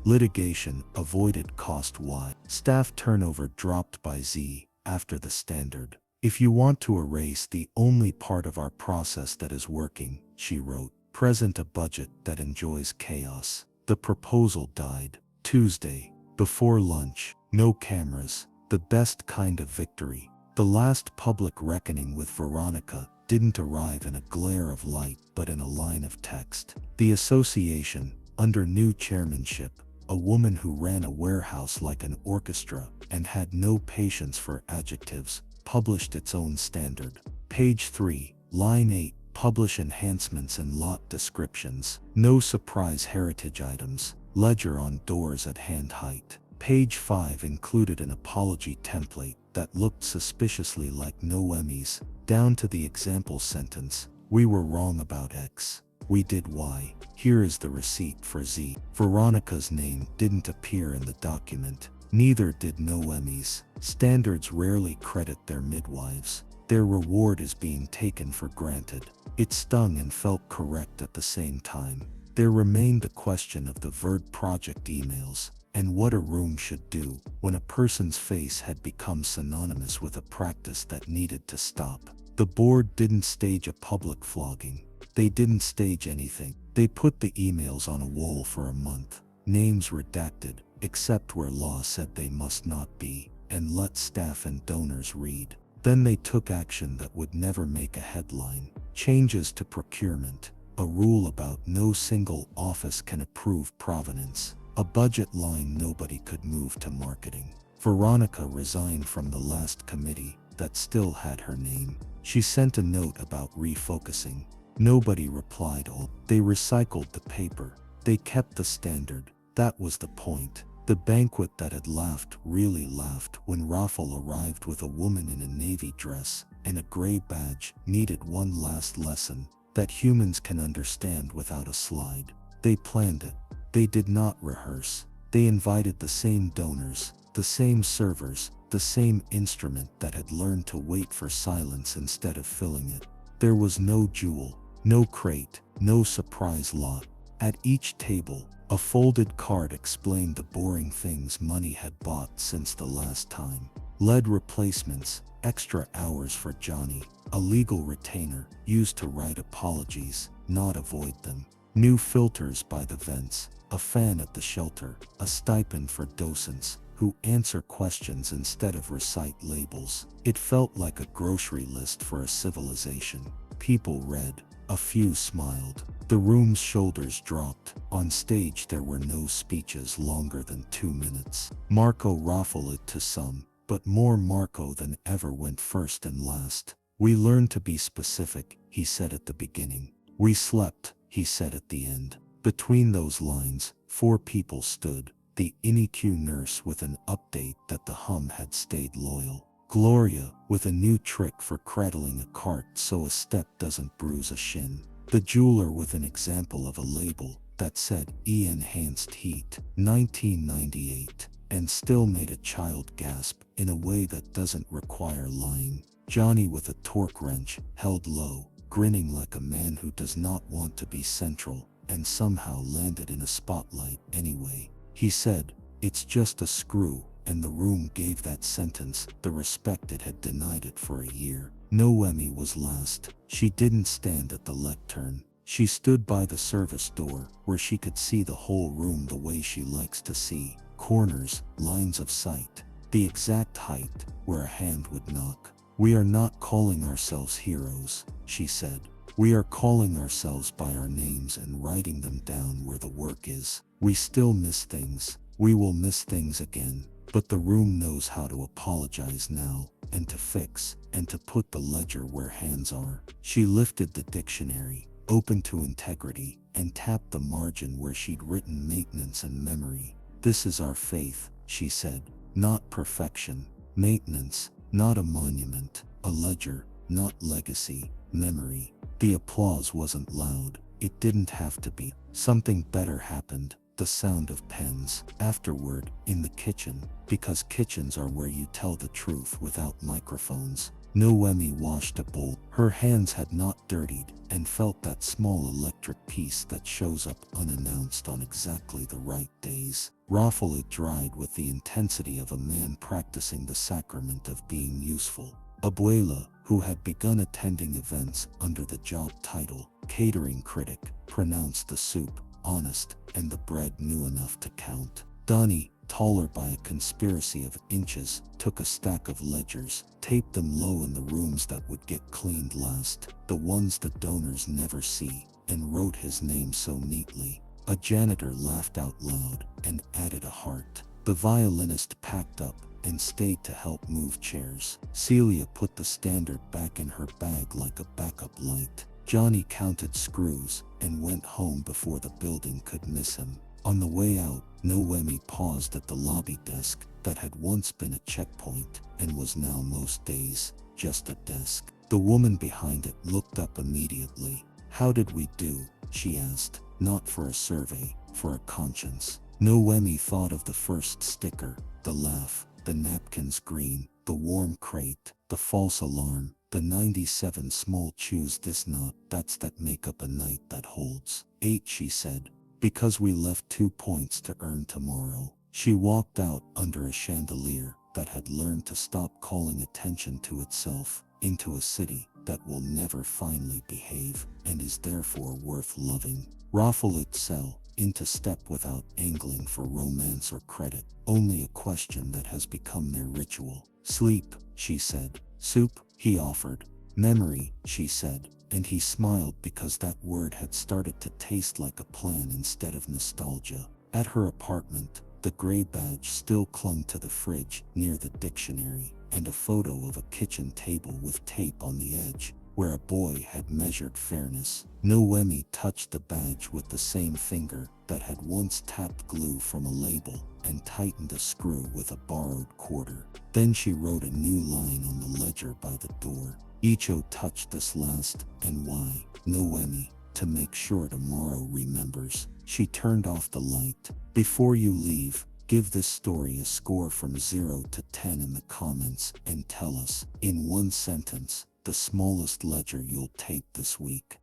Litigation avoided cost Y. Staff turnover dropped by Z after the standard. If you want to erase the only part of our process that is working, she wrote, present a budget that enjoys chaos. The proposal died. Tuesday, before lunch, no cameras, the best kind of victory. The last public reckoning with Veronica didn't arrive in a glare of light but in a line of text. The association, under new chairmanship, a woman who ran a warehouse like an orchestra and had no patience for adjectives, published its own standard. Page 3, line 8, publish enhancements and lot descriptions. No surprise heritage items. Ledger on doors at hand height. Page 5 included an apology template that looked suspiciously like Noemi's, down to the example sentence, we were wrong about X. We did Y. Here is the receipt for Z. Veronica's name didn't appear in the document. Neither did Noemi's. Standards rarely credit their midwives. Their reward is being taken for granted. It stung and felt correct at the same time. There remained the question of the Verd project emails, and what a room should do when a person's face had become synonymous with a practice that needed to stop. The board didn't stage a public flogging. They didn't stage anything. They put the emails on a wall for a month, names redacted, except where law said they must not be, and let staff and donors read. Then they took action that would never make a headline. Changes to procurement, a rule about no single office can approve provenance, a budget line nobody could move to marketing. Veronica resigned from the last committee that still had her name. She sent a note about refocusing. Nobody replied all. They recycled the paper. They kept the standard. That was the point. The banquet that had laughed really laughed when Raffle arrived with a woman in a navy dress and a gray badge needed one last lesson that humans can understand without a slide. They planned it. They did not rehearse. They invited the same donors, the same servers, the same instrument that had learned to wait for silence instead of filling it. There was no jewel, no crate, no surprise lot. At each table, a folded card explained the boring things money had bought since the last time. Lead replacements, extra hours for Johnny, a legal retainer used to write apologies, not avoid them. New filters by the vents, a fan at the shelter, a stipend for docents who answer questions instead of recite labels. It felt like a grocery list for a civilization. People read. A few smiled. The room's shoulders dropped. On stage there were no speeches longer than 2 minutes. Marco raffled it to some, but more Marco than ever went first and last. We learned to be specific, he said at the beginning. We slept, he said at the end. Between those lines, 4 people stood. The INEQ nurse with an update that the hum had stayed loyal. Gloria with a new trick for cradling a cart so a step doesn't bruise a shin. The jeweler with an example of a label that said enhanced heat 1998 and still made a child gasp in a way that doesn't require lying. Johnny with a torque wrench held low, grinning like a man who does not want to be central and somehow landed in a spotlight anyway. He said, "It's just a screw," and the room gave that sentence the respect it had denied it for a year. Noemi was last. She didn't stand at the lectern. She stood by the service door, where she could see the whole room the way she likes to see. Corners, lines of sight, the exact height where a hand would knock. "We are not calling ourselves heroes," she said. "We are calling ourselves by our names and writing them down where the work is. We still miss things. We will miss things again. But the room knows how to apologize now, and to fix, and to put the ledger where hands are." She lifted the dictionary, open to integrity, and tapped the margin where she'd written maintenance and memory. "This is our faith," she said. "Not perfection. Maintenance, not a monument. A ledger, not legacy. Memory." The applause wasn't loud. It didn't have to be. Something better happened. the sound of pens. Afterward, in the kitchen, because kitchens are where you tell the truth without microphones. Noemi washed a bowl. Her hands had not dirtied and felt that small electric piece that shows up unannounced on exactly the right days. Raffle it dried with the intensity of a man practicing the sacrament of being useful. Abuela, who had begun attending events under the job title catering critic, pronounced the soup honest and the bread new enough to count. Donnie, taller by a conspiracy of inches, took a stack of ledgers, taped them low in the rooms that would get cleaned last, the ones the donors never see, and wrote his name so neatly. A janitor laughed out loud and added a heart. The violinist packed up and stayed to help move chairs. Celia put the standard back in her bag like a backup light. Johnny counted screws and went home before the building could miss him. On the way out, Noemi paused at the lobby desk that had once been a checkpoint and was now most days just a desk. The woman behind it looked up immediately. "How did we do?" she asked. "Not for a survey, for a conscience." Noemi thought of the first sticker, the laugh, the napkins green, the warm crate, the false alarm, the 97 small chews this knot, that's that make up a night that holds 8, she said. "Because we left 2 points to earn tomorrow." She walked out under a chandelier that had learned to stop calling attention to itself, into a city that will never finally behave and is therefore worth loving. Raffle it sell into step without angling for romance or credit, only a question that has become their ritual. "Sleep," she said. "Soup," he offered. "Memory," she said, and he smiled because that word had started to taste like a plan instead of nostalgia. At her apartment, the gray badge still clung to the fridge near the dictionary, and a photo of a kitchen table with tape on the edge, where a boy had measured fairness. Noemi touched the badge with the same finger that had once tapped glue from a label and tightened a screw with a borrowed quarter. Then she wrote a new line on the ledger by the door. "Icho touched this last, and why, Noemi, to make sure tomorrow remembers." She turned off the light. "Before you leave, give this story a score from 0 to 10 in the comments and tell us, in one sentence, the smallest ledger you'll tape this week."